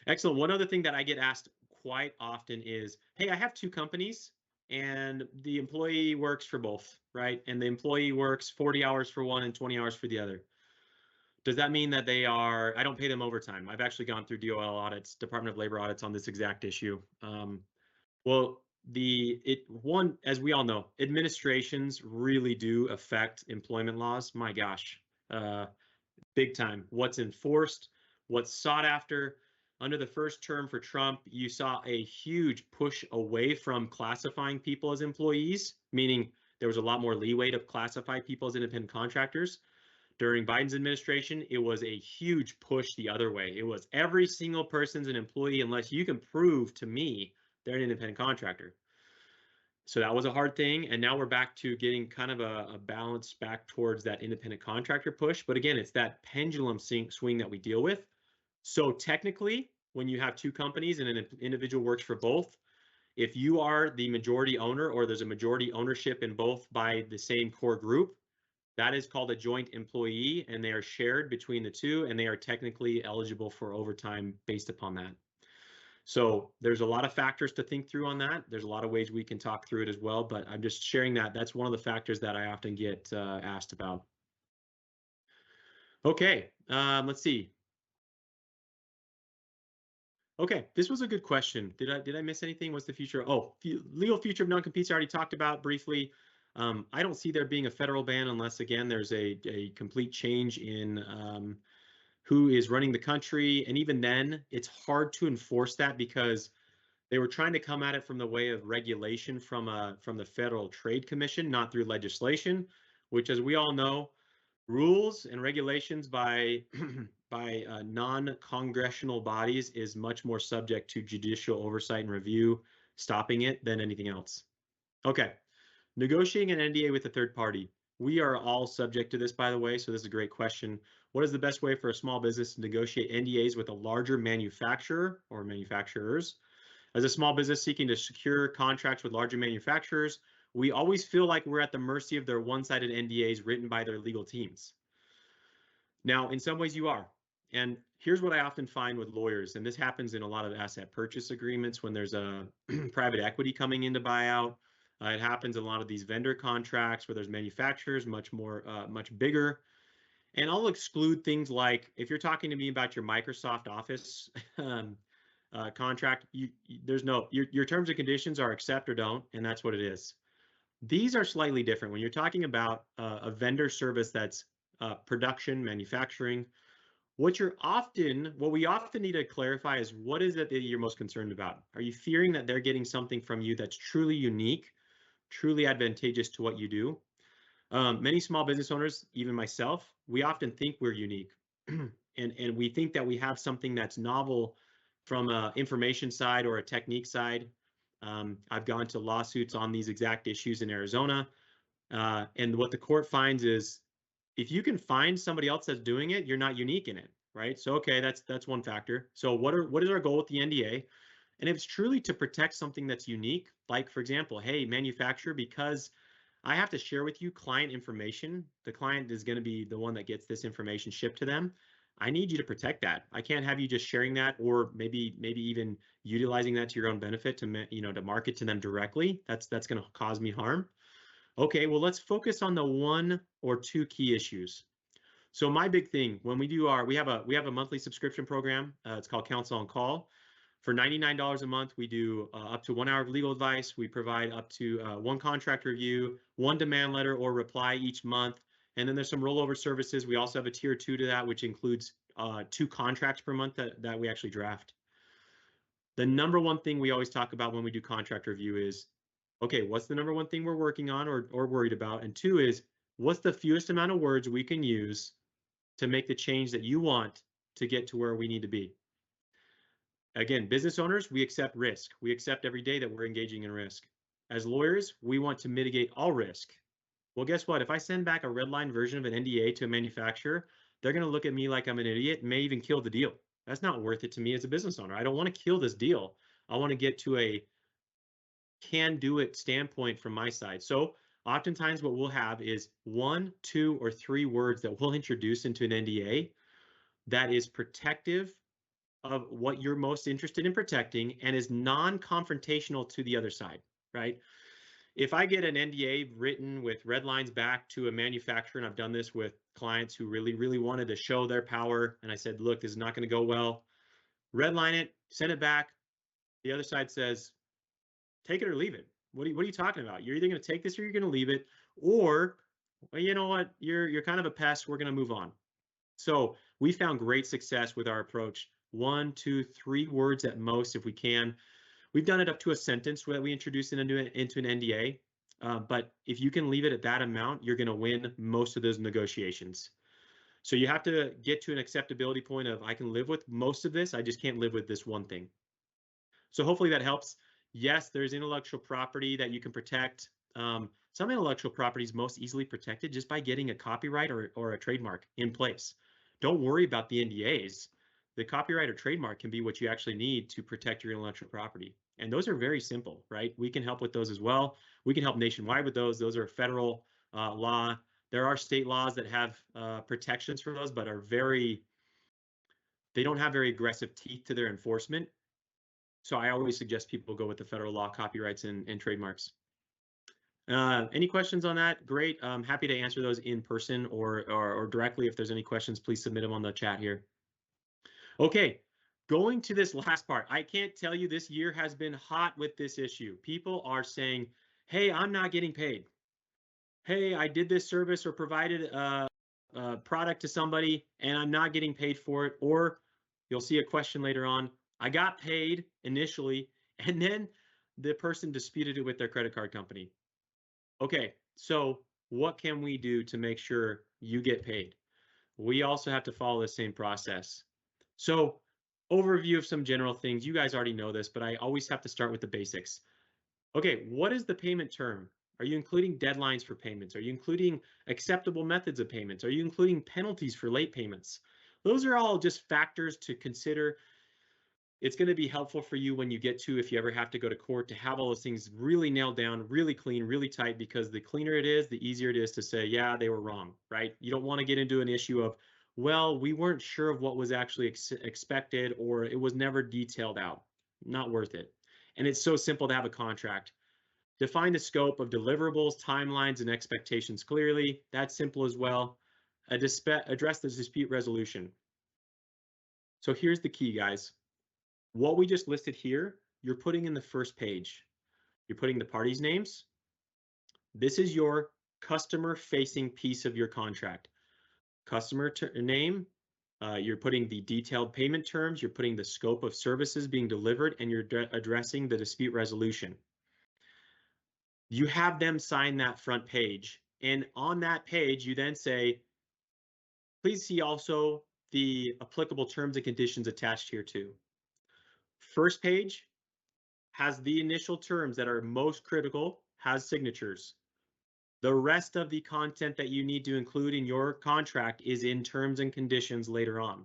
Excellent. One other thing that I get asked quite often is, hey, I have two companies and the employee works for both, right? And the employee works 40 hours for one and 20 hours for the other. Does that mean that I don't pay them overtime? I've actually gone through DOL audits, Department of Labor audits on this exact issue. Well, as we all know, administrations really do affect employment laws. My gosh, big time. What's enforced, what's sought after. Under the first term for Trump, you saw a huge push away from classifying people as employees, meaning there was a lot more leeway to classify people as independent contractors. During Biden's administration, it was a huge push the other way. It was every single person's an employee unless you can prove to me they're an independent contractor. So that was a hard thing. And now we're back to getting kind of a balance back towards that independent contractor push. But again, it's that pendulum swing that we deal with. So technically, when you have two companies and an individual works for both, if you are the majority owner or there's a majority ownership in both by the same core group, that is called a joint employee, and they are shared between the two, and they are technically eligible for overtime based upon that. So there's a lot of factors to think through on that. There's a lot of ways we can talk through it as well, but I'm just sharing that. That's one of the factors that I often get asked about. Okay, let's see. Okay, this was a good question. Did I miss anything? What's the future? Oh, legal future of non-competes I already talked about briefly. I don't see there being a federal ban unless, again, there's a complete change in who is running the country. And even then, it's hard to enforce that because they were trying to come at it from the way of regulation from the Federal Trade Commission, not through legislation, which, as we all know, rules and regulations by by non-congressional bodies is much more subject to judicial oversight and review, stopping it than anything else. Okay, negotiating an NDA with a third party. We are all subject to this, by the way, so this is a great question. What is the best way for a small business to negotiate NDAs with a larger manufacturer or manufacturers? As a small business seeking to secure contracts with larger manufacturers, we always feel like we're at the mercy of their one-sided NDAs written by their legal teams. Now, in some ways you are. And here's what I often find with lawyers, and this happens in a lot of asset purchase agreements when there's a private equity coming in to buy out. It happens in a lot of these vendor contracts where there's manufacturers much bigger. And I'll exclude things like if you're talking to me about your Microsoft Office contract, your terms and conditions are accept or don't, and that's what it is. These are slightly different. When you're talking about a vendor service that's production, manufacturing, what we often need to clarify is what is it that you're most concerned about? Are you fearing that they're getting something from you that's truly unique, truly advantageous to what you do? Many small business owners, even myself, we often think we're unique. and we think that we have something that's novel from an information side or a technique side. I've gone to lawsuits on these exact issues in Arizona. And what the court finds is if you can find somebody else that's doing it, you're not unique in it, right? So, okay, that's one factor. So what is our goal with the NDA? And if it's truly to protect something that's unique, like, for example, hey, manufacturer, because I have to share with you client information, the client is going to be the one that gets this information shipped to them. I need you to protect that. I can't have you just sharing that or maybe even utilizing that to your own benefit to market to them directly. That's going to cause me harm. Okay, well, let's focus on the one or two key issues. So my big thing when we do we have a monthly subscription program. It's called Counsel on Call. For $99 a month, we do up to 1 hour of legal advice. We provide up to one contract review, one demand letter or reply each month. And then there's some rollover services. We also have a tier 2 to that, which includes 2 contracts per month that we actually draft. The number one thing we always talk about when we do contract review is, okay, what's the number one thing we're working on or worried about? And 2 is, what's the fewest amount of words we can use to make the change that you want to get to where we need to be? Again, business owners, we accept risk. We accept every day that we're engaging in risk. As lawyers, we want to mitigate all risk. Well, guess what? If I send back a red line version of an NDA to a manufacturer, they're going to look at me like I'm an idiot and may even kill the deal. That's not worth it to me as a business owner. I don't want to kill this deal. I want to get to a can do it standpoint from my side. So oftentimes what we'll have is 1, 2, or 3 words that we'll introduce into an NDA that is protective of what you're most interested in protecting and is non-confrontational to the other side, right? If I get an NDA written with red lines back to a manufacturer, and I've done this with clients who really, really wanted to show their power, and I said, look, this is not going to go well, red line it, send it back. The other side says, take it or leave it. What are you talking about? You're either going to take this or you're going to leave it, or, well, you know what, you're kind of a pest, we're going to move on. So we found great success with our approach. 1, 2, 3 words at most if we can. We've done it up to a sentence that we introduce into an NDA. But if you can leave it at that amount, you're going to win most of those negotiations. So you have to get to an acceptability point of I can live with most of this. I just can't live with this one thing. So hopefully that helps. Yes, there's intellectual property that you can protect. Some intellectual property is most easily protected just by getting a copyright or a trademark in place. Don't worry about the NDAs. The copyright or trademark can be what you actually need to protect your intellectual property. And those are very simple, right? We can help with those as well. We can help nationwide with those. Those are federal law. There are state laws that have protections for those, but they don't have very aggressive teeth to their enforcement. So I always suggest people go with the federal law copyrights and trademarks. Any questions on that? Great. I'm happy to answer those in person or directly. If there's any questions, please submit them on the chat here. Okay, Going to this last part, I can't tell you this year has been hot with this issue. People are saying, hey, I'm not getting paid. Hey, I did this service or provided a product to somebody and I'm not getting paid for it. Or you'll see a question later on, I got paid initially and then the person disputed it with their credit card company. Okay, so what can we do to make sure you get paid? We also have to follow the same process. So overview of some general things. You guys already know this, but I always have to start with the basics. Okay, what is the payment term? Are you including deadlines for payments? Are you including acceptable methods of payments? Are you including penalties for late payments? Those are all just factors to consider. It's going to be helpful for you when you get to, if you ever have to go to court, to have all those things really nailed down, really clean, really tight, because the cleaner it is, the easier it is to say, yeah, they were wrong, right? You don't want to get into an issue of, well, we weren't sure of what was actually expected, or it was never detailed out. Not worth it. And it's so simple to have a contract. Define the scope of deliverables, timelines, and expectations clearly. That's simple as well. Address the dispute resolution. So here's the key, guys. What we just listed here, you're putting in the first page. You're putting the parties' names. This is your customer-facing piece of your contract. Customer name, you're putting the detailed payment terms, you're putting the scope of services being delivered, and you're addressing the dispute resolution. You have them sign that front page. And on that page, you then say, please see also the applicable terms and conditions attached here too. First page has the initial terms that are most critical, has signatures. The rest of the content that you need to include in your contract is in terms and conditions later on.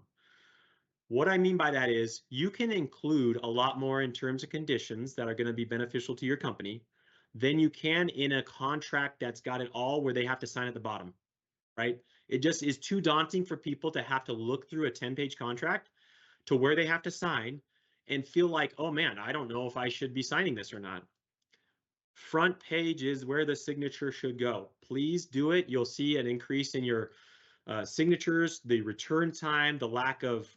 What I mean by that is you can include a lot more in terms and conditions that are going to be beneficial to your company than you can in a contract that's got it all where they have to sign at the bottom, right? It just is too daunting for people to have to look through a 10-page contract to where they have to sign and feel like, oh man, I don't know if I should be signing this or not. Front page is where the signature should go. Please do it. You'll see an increase in your signatures, the return time, the lack of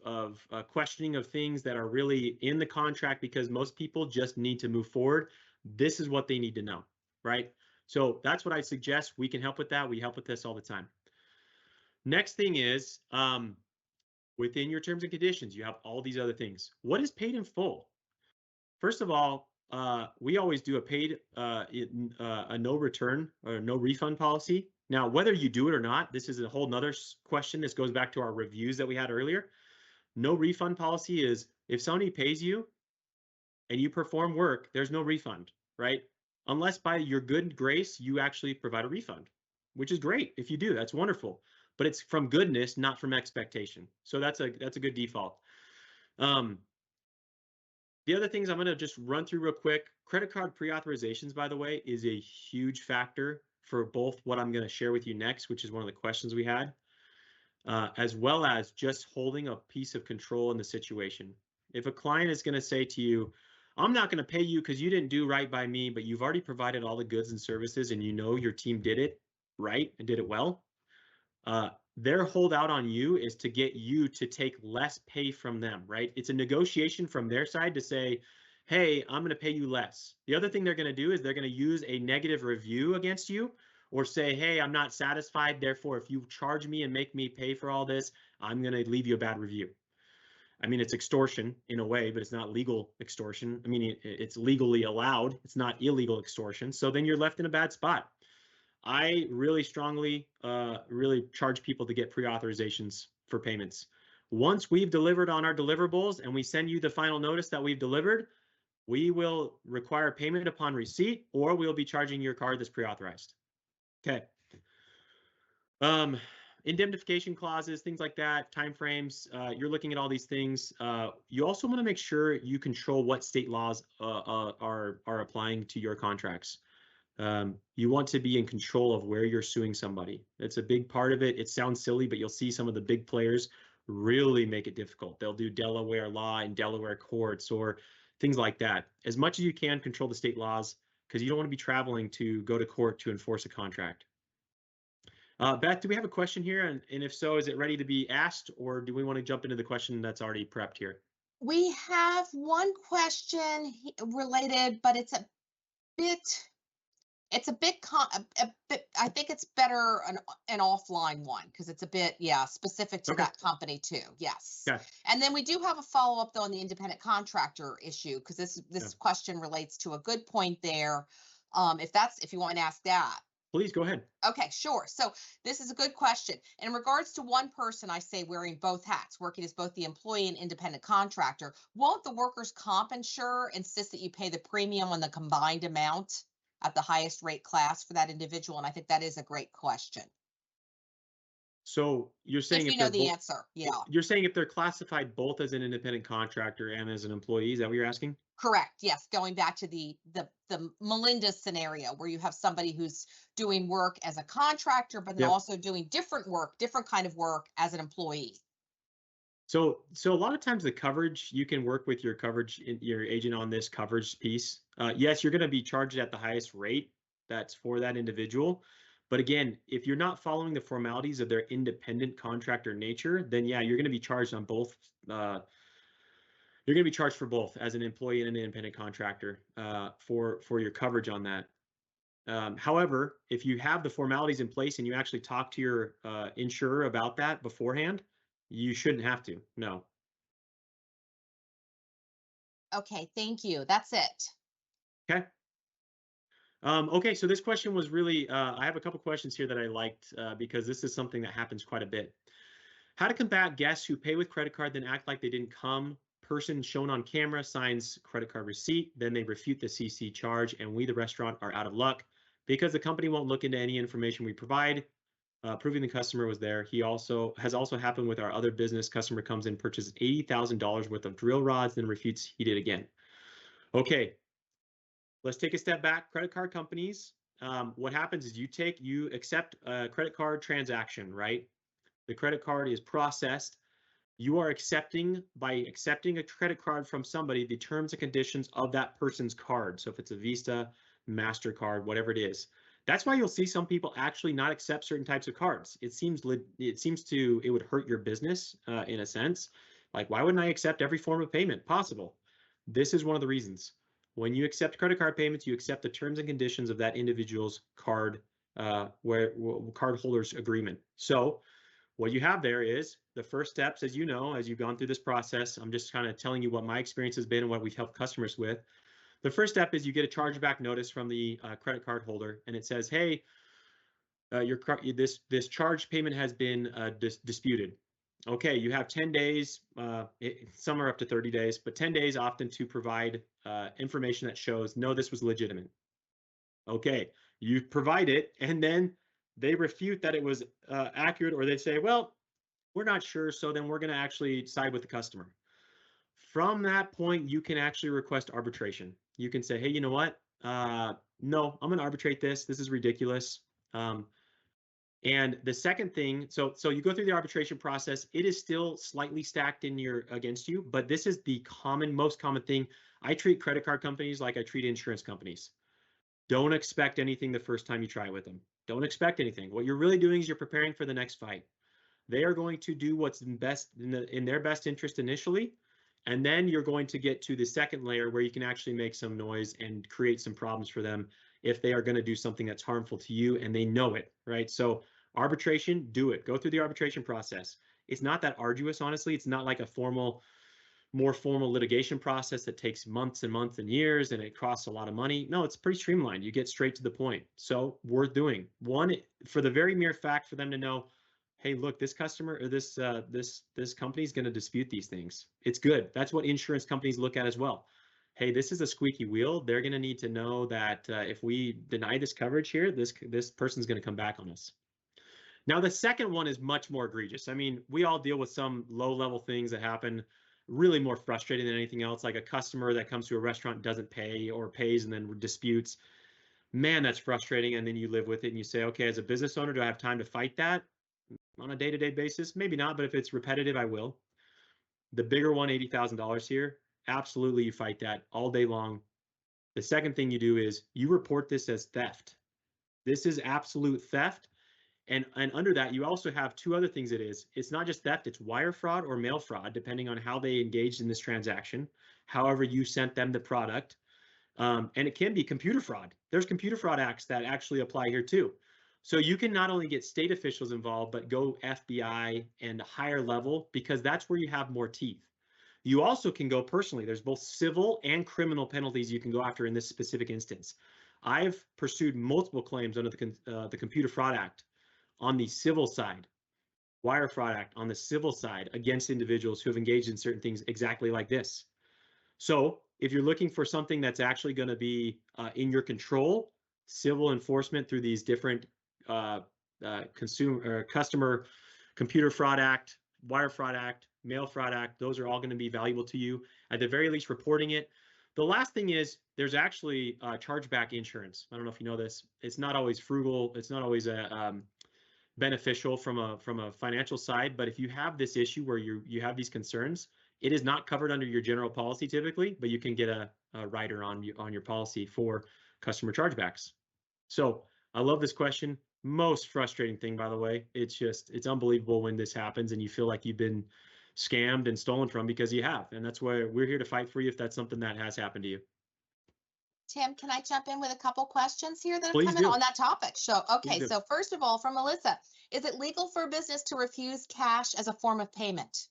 questioning of things that are really in the contract, because most people just need to move forward. This is what they need to know, right? So that's what I suggest. We can help with that. We help with this all the time. Next thing is, within your terms and conditions, you have all these other things. What is paid in full? First of all, we always do a no return or no refund policy. Now, whether you do it or not, this is a whole nother question. This goes back to our reviews that we had earlier. No refund policy is if somebody pays you and you perform work, there's no refund, right? Unless by your good grace, you actually provide a refund, which is great. If you do, that's wonderful. But it's from goodness, not from expectation. So that's a good default. The other things I'm going to just run through real quick. Credit card pre-authorizations, by the way, is a huge factor for both what I'm going to share with you next, which is one of the questions we had, as well as just holding a piece of control in the situation. If a client is going to say to you, I'm not going to pay you because you didn't do right by me, but you've already provided all the goods and services and you know your team did it right and did it well, their holdout on you is to get you to take less pay from them, right? It's a negotiation from their side to say, hey, I'm going to pay you less. The other thing they're going to do is they're going to use a negative review against you or say, hey, I'm not satisfied. Therefore, if you charge me and make me pay for all this, I'm going to leave you a bad review. I mean, it's extortion in a way, but it's not legal extortion. I mean, it's legally allowed. It's not illegal extortion. So then you're left in a bad spot. I really strongly really charge people to get pre-authorizations for payments. Once we've delivered on our deliverables and we send you the final notice that we've delivered, we will require payment upon receipt, or we'll be charging your card that's pre-authorized. Okay. Indemnification clauses, things like that, timeframes. You're looking at all these things. You also want to make sure you control what state laws are applying to your contracts. You want to be in control of where you're suing somebody. That's a big part of it. It sounds silly, but you'll see some of the big players really make it difficult. They'll do Delaware law in Delaware courts or things like that. As much as you can, control the state laws, because you don't want to be traveling to go to court to enforce a contract. Beth, do we have a question here? And if so, is it ready to be asked, or do we want to jump into the question that's already prepped here? We have one question related, but it's a bit, I think it's better an offline one because it's a bit, yeah, specific to Okay. that company too. Yes. Okay. And then we do have a follow up though on the independent contractor issue because this Yeah. question relates to a good point there. If you want to ask that. Please go ahead. Okay, sure. So this is a good question. In regards to one person, I say wearing both hats, working as both the employee and independent contractor, won't the workers' comp insurer insist that you pay the premium on the combined amount at the highest rate class for that individual? And I think that is a great question. So you're saying If you know the answer, yeah. You're saying if they're classified both as an independent contractor and as an employee, is that what you're asking? Correct. Yes. Going back to the Melinda scenario where you have somebody who's doing work as a contractor, but then Yep. also doing different work, different kind of work as an employee. So a lot of times the coverage, you can work with your your agent on this coverage piece. Yes, you're going to be charged at the highest rate that's for that individual. But again, if you're not following the formalities of their independent contractor nature, then yeah, you're going to be charged on both. You're going to be charged for both as an employee and an independent contractor for your coverage on that. However, if you have the formalities in place and you actually talk to your insurer about that beforehand, you shouldn't have to. No. Okay, thank you. That's it. Okay. Okay, so this question was really, I have a couple questions here that I liked because this is something that happens quite a bit. How to combat guests who pay with credit card, then act like they didn't come. Person shown on camera signs credit card receipt, then they refute the CC charge, and we, the restaurant, are out of luck because the company won't look into any information we provide, proving the customer was there. Has also happened with our other business. Customer comes in, purchases $80,000 worth of drill rods, then refutes he did again. Okay, let's take a step back. Credit card companies, what happens is you accept a credit card transaction, right? The credit card is processed. You are by accepting a credit card from somebody, the terms and conditions of that person's card. So if it's a Visa, MasterCard, whatever it is. That's why you'll see some people actually not accept certain types of cards. It would hurt your business in a sense. Like, why wouldn't I accept every form of payment possible? This is one of the reasons. When you accept credit card payments, you accept the terms and conditions of that individual's card, cardholder's agreement. So what you have there is the first steps, as you know, as you've gone through this process. I'm just kind of telling you what my experience has been and what we've helped customers with. The first step is you get a chargeback notice from the credit card holder, and it says, "Hey, this charge payment has been disputed." Okay, you have 10 days. Some are up to 30 days, but 10 days often to provide information that shows no, this was legitimate. Okay, you provide it, and then they refute that it was accurate, or they say, well, we're not sure, so then we're going to actually side with the customer. From that point, you can actually request arbitration. You can say, hey, you know what? No, I'm going to arbitrate this. This is ridiculous. And the second thing, so you go through the arbitration process. It is still slightly stacked against you, but this is the most common thing. I treat credit card companies like I treat insurance companies. Don't expect anything the first time you try with them. Don't expect anything. What you're really doing is you're preparing for the next fight. They are going to do what's in their best interest initially, and then you're going to get to the second layer where you can actually make some noise and create some problems for them if they are going to do something that's harmful to you and they know it, right? So arbitration, do it. Go through the arbitration process. It's not that arduous, honestly. It's not like a more formal litigation process that takes months and months and years and it costs a lot of money. No, it's pretty streamlined. You get straight to the point. So worth doing. One, for the very mere fact for them to know, hey, look, this customer or this company is going to dispute these things. It's good. That's what insurance companies look at as well. Hey, this is a squeaky wheel. They're going to need to know that if we deny this coverage here, this person's going to come back on us. Now, the second one is much more egregious. I mean, we all deal with some low-level things that happen, really more frustrating than anything else, like a customer that comes to a restaurant and doesn't pay or pays and then disputes. Man, that's frustrating. And then you live with it and you say, okay, as a business owner, do I have time to fight that on a day-to-day basis? Maybe not, but if it's repetitive, I will. The bigger one, $80,000 here, absolutely you fight that all day long. The second thing you do is you report this as theft. This is absolute theft. And under that, you also have two other things it is. It's not just theft, it's wire fraud or mail fraud, depending on how they engaged in this transaction, however you sent them the product. And it can be computer fraud. There's computer fraud acts that actually apply here too. So you can not only get state officials involved, but go FBI and higher level, because that's where you have more teeth. You also can go personally. There's both civil and criminal penalties you can go after in this specific instance. I've pursued multiple claims under the Computer Fraud Act on the civil side, Wire Fraud Act on the civil side against individuals who have engaged in certain things exactly like this. So if you're looking for something that's actually going to be in your control, civil enforcement through these different customer Computer Fraud Act, Wire Fraud Act, Mail Fraud Act, those are all going to be valuable to you. At the very least, reporting it. The last thing is there's actually chargeback insurance. I don't know if you know this. It's not always frugal. It's not always beneficial from a financial side. But if you have this issue where you have these concerns, it is not covered under your general policy typically, but you can get a rider on your policy for customer chargebacks. So I love this question. Most frustrating thing, by the way, it's unbelievable when this happens and you feel like you've been scammed and stolen from, because you have. And that's why we're here to fight for you if that's something that has happened to you. Tim, can I jump in with a couple questions here that have Please come in do. on that topic? So, okay, do. so first of all, from Melissa, is it legal for a business to refuse cash as a form of payment?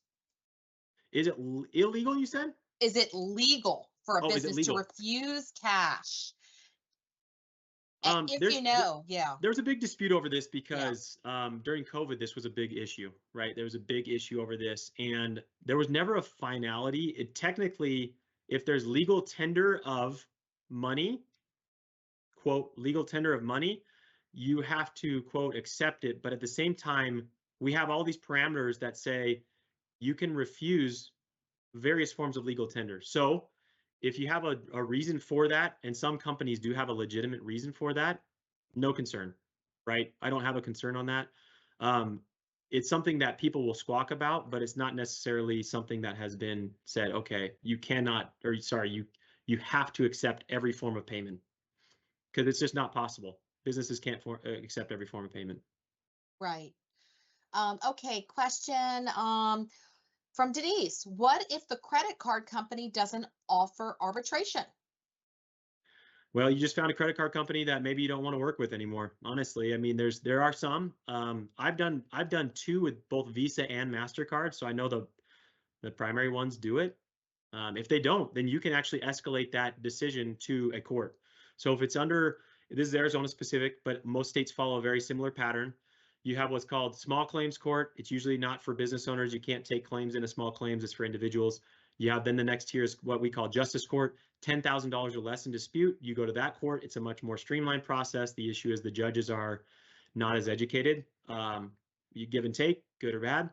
Is it illegal, you said? Is it legal for a Oh, is it business to legal? refuse cash? If There's- you know, yeah. There's a big dispute over this because during COVID, this was a big issue, right? There was a big issue over this, and there was never a finality. It technically, if there's legal tender of money, quote, legal tender of money, you have to, quote, accept it. But at the same time, we have all these parameters that say you can refuse various forms of legal tender. So if you have a reason for that, and some companies do have a legitimate reason for that, no concern, right? I don't have a concern on that. It's something that people will squawk about, but it's not necessarily something that has been said, okay, you cannot, or sorry, you have to accept every form of payment, because it's just not possible. Businesses can't accept every form of payment. Right. Okay, question from Denise. What if the credit card company doesn't offer arbitration? Well, you just found a credit card company that maybe you don't want to work with anymore. Honestly, I mean, there are some. I've done two with both Visa and MasterCard, so I know the primary ones do it. If they don't, then you can actually escalate that decision to a court. So if it's under, this is Arizona specific, but most states follow a very similar pattern. You have what's called small claims court. It's usually not for business owners. You can't take claims into small claims. It's for individuals. You have then the next tier is what we call justice court, $10,000 or less in dispute. You go to that court. It's a much more streamlined process. The issue is the judges are not as educated. You give and take, good or bad.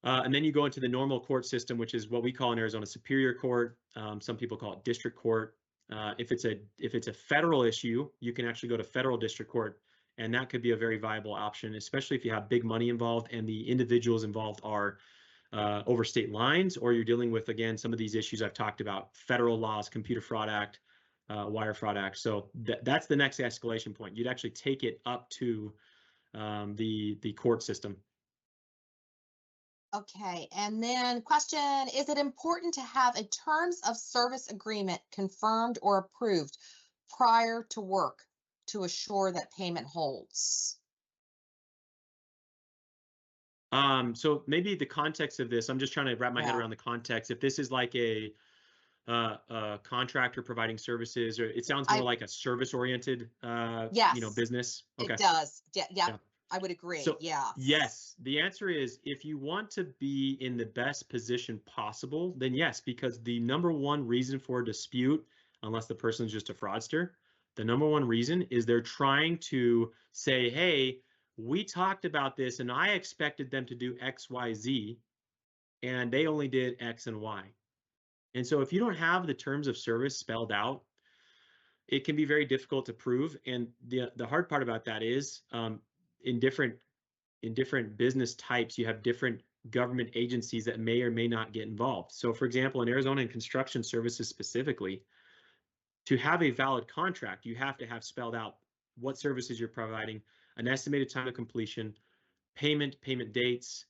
And then you go into the normal court system, which is what we call in Arizona Superior Court. Some people call it district court. If it's a federal issue, you can actually go to federal district court, and that could be a very viable option, especially if you have big money involved and the individuals involved are over state lines, or you're dealing with, again, some of these issues I've talked about, federal laws, Computer Fraud Act, Wire Fraud Act. So that's the next escalation point. You'd actually take it up to the court system. Okay, and then question, is it important to have a terms of service agreement confirmed or approved prior to work to assure that payment holds? So maybe the context of this, I'm just trying to wrap my head around the context. If this is like a contractor providing services, or it sounds more like a service-oriented, yes, business. Okay. It does. Yeah. I would agree. So, yeah. Yes, the answer is if you want to be in the best position possible, then yes, because the number one reason for a dispute, unless the person's just a fraudster, the number one reason is they're trying to say, hey, we talked about this and I expected them to do X, Y, Z, and they only did X and Y. And so if you don't have the terms of service spelled out, it can be very difficult to prove. And the hard part about that is in different business types, you have different government agencies that may or may not get involved. So for example, in Arizona in construction services specifically, to have a valid contract, you have to have spelled out what services you're providing. an estimated time of completion, payment dates,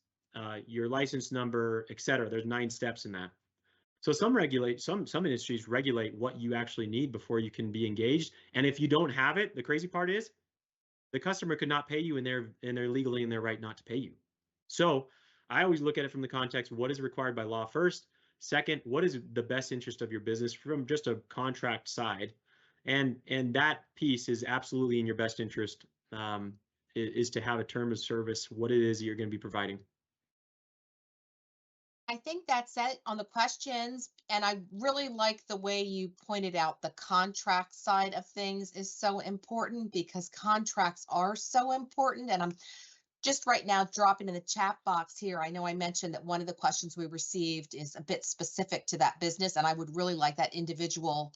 your license number, et cetera. There's 9 steps in that. So some industries regulate what you actually need before you can be engaged. And if you don't have it, the crazy part is the customer could not pay you, and they're legally in their right not to pay you. So I always look at it from the context: what is required by law first? Second, what is the best interest of your business from just a contract side? And that piece is absolutely in your best interest, is to have a term of service, what it is you're going to be providing. I think that's it on the questions. And I really like the way you pointed out the contract side of things is so important, because contracts are so important. And I'm just right now dropping in the chat box here. I know I mentioned that one of the questions we received is a bit specific to that business, and I would really like that individual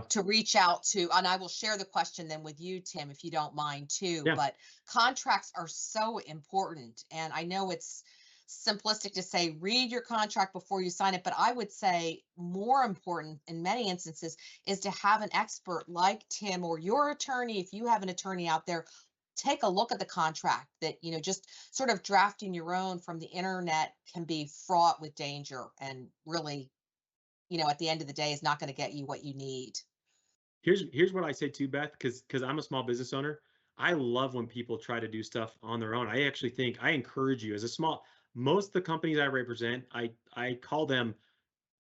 to reach out to, and I will share the question then with you, Tim, if you don't mind too. Yeah. But contracts are so important. And I know it's simplistic to say read your contract before you sign it, but I would say more important in many instances is to have an expert like Tim or your attorney, if you have an attorney out there, take a look at the contract. That, you know, just sort of drafting your own from the internet can be fraught with danger, and really, you know, at the end of the day is not going to get you what you need. Here's what I say too, Beth, because I'm a small business owner. I love when people try to do stuff on their own. I actually think I encourage you as most of the companies I represent, I call them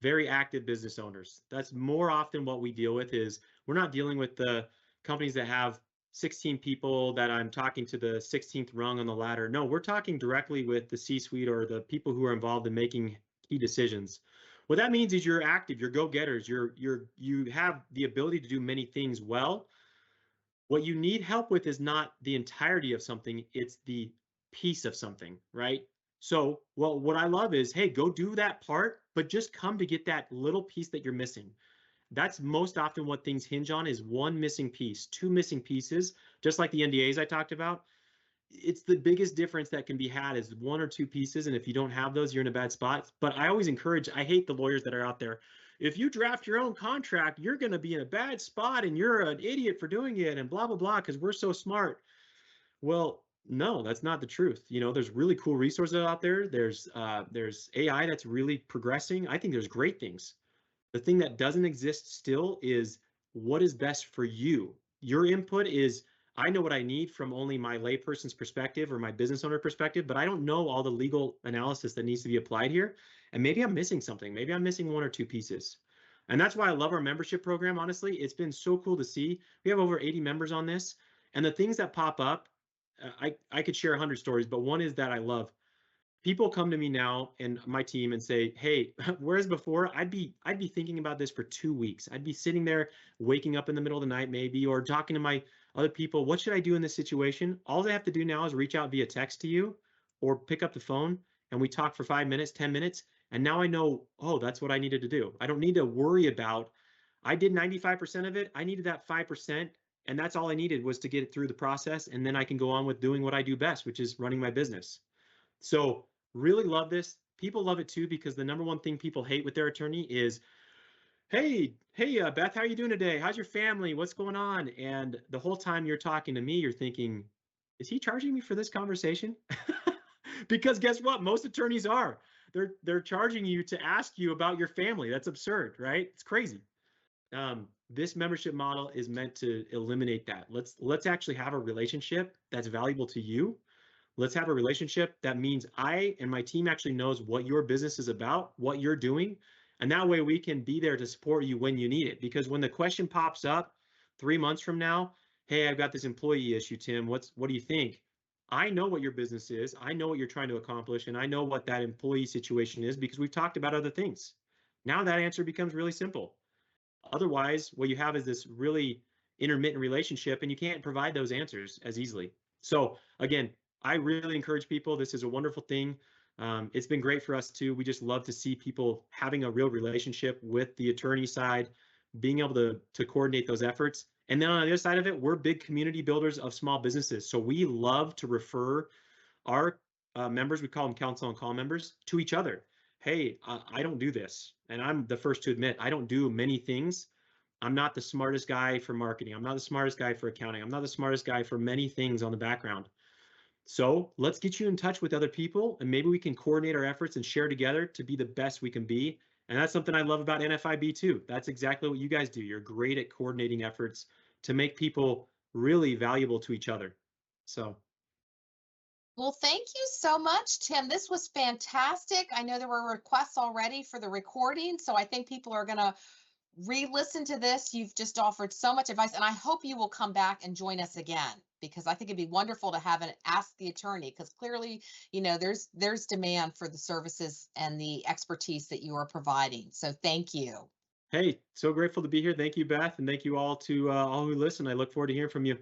very active business owners. That's more often what we deal with. Is we're not dealing with the companies that have 16 people that I'm talking to the 16th rung on the ladder. No, we're talking directly with the C-suite or the people who are involved in making key decisions. What that means is you're active, you're go-getters, you have the ability to do many things well. What you need help with is not the entirety of something, it's the piece of something, right? So, well, what I love is, hey, go do that part, but just come to get that little piece that you're missing. That's most often what things hinge on, is one missing piece, 2 missing pieces, just like the NDAs I talked about. It's the biggest difference that can be had is 1 or 2 pieces. And if you don't have those, you're in a bad spot. But I always encourage, I hate the lawyers that are out there. If you draft your own contract, you're going to be in a bad spot and you're an idiot for doing it and blah, blah, blah, because we're so smart. Well, no, that's not the truth. You know, there's really cool resources out there. There's AI that's really progressing. I think there's great things. The thing that doesn't exist still is what is best for you. Your input is, I know what I need from only my layperson's perspective or my business owner perspective, but I don't know all the legal analysis that needs to be applied here. And maybe I'm missing something. Maybe I'm missing 1 or 2 pieces. And that's why I love our membership program. Honestly, it's been so cool to see. We have over 80 members on this, and the things that pop up, I could share 100 stories, but one is that I love. People come to me now and my team and say, hey, whereas before I'd be thinking about this for 2 weeks. I'd be sitting there waking up in the middle of the night maybe, or talking to my other people, what should I do in this situation? All they have to do now is reach out via text to you or pick up the phone, and we talk for 5 minutes, 10 minutes. And now I know, oh, that's what I needed to do. I don't need to worry about, I did 95% of it. I needed that 5%. And that's all I needed, was to get it through the process. And then I can go on with doing what I do best, which is running my business. So really love this. People love it too, because the number one thing people hate with their attorney is, hey, Beth, how are you doing today? How's your family? What's going on? And the whole time you're talking to me, you're thinking, is he charging me for this conversation? Because guess what? Most attorneys are. They're charging you to ask you about your family. That's absurd, right? It's crazy. This membership model is meant to eliminate that. Let's actually have a relationship that's valuable to you. Let's have a relationship that means I and my team actually knows what your business is about, what you're doing. And that way we can be there to support you when you need it. Because when the question pops up 3 months from now, hey, I've got this employee issue, Tim, what do you think? I know what your business is. I know what you're trying to accomplish. And I know what that employee situation is, because we've talked about other things. Now that answer becomes really simple. Otherwise, what you have is this really intermittent relationship, and you can't provide those answers as easily. So again, I really encourage people. This is a wonderful thing. It's been great for us too. We just love to see people having a real relationship with the attorney side, being able to coordinate those efforts. And then on the other side of it, we're big community builders of small businesses. So we love to refer our members, we call them counsel on call members, to each other. Hey, I don't do this. And I'm the first to admit, I don't do many things. I'm not the smartest guy for marketing. I'm not the smartest guy for accounting. I'm not the smartest guy for many things on the background. So let's get you in touch with other people, and maybe we can coordinate our efforts and share together to be the best we can be. And that's something I love about NFIB too. That's exactly what you guys do. You're great at coordinating efforts to make people really valuable to each other. So. Well, thank you so much, Tim. This was fantastic. I know there were requests already for the recording, so I think people are going to re-listen to this. You've just offered so much advice, and I hope you will come back and join us again, because I think it'd be wonderful to have an Ask the Attorney, because clearly, you know, there's demand for the services and the expertise that you are providing. So thank you. Hey, so grateful to be here. Thank you, Beth, and thank you all to all who listen. I look forward to hearing from you.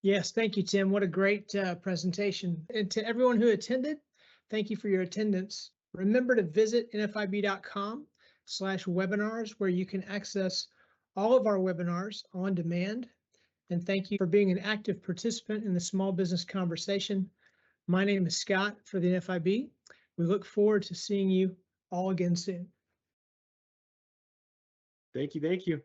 Yes, thank you, Tim. What a great presentation. And to everyone who attended, thank you for your attendance. Remember to visit nfib.com/webinars, where you can access all of our webinars on demand. And thank you for being an active participant in the small business conversation. My name is Scott for the NFIB. We look forward to seeing you all again soon. Thank you. Thank you.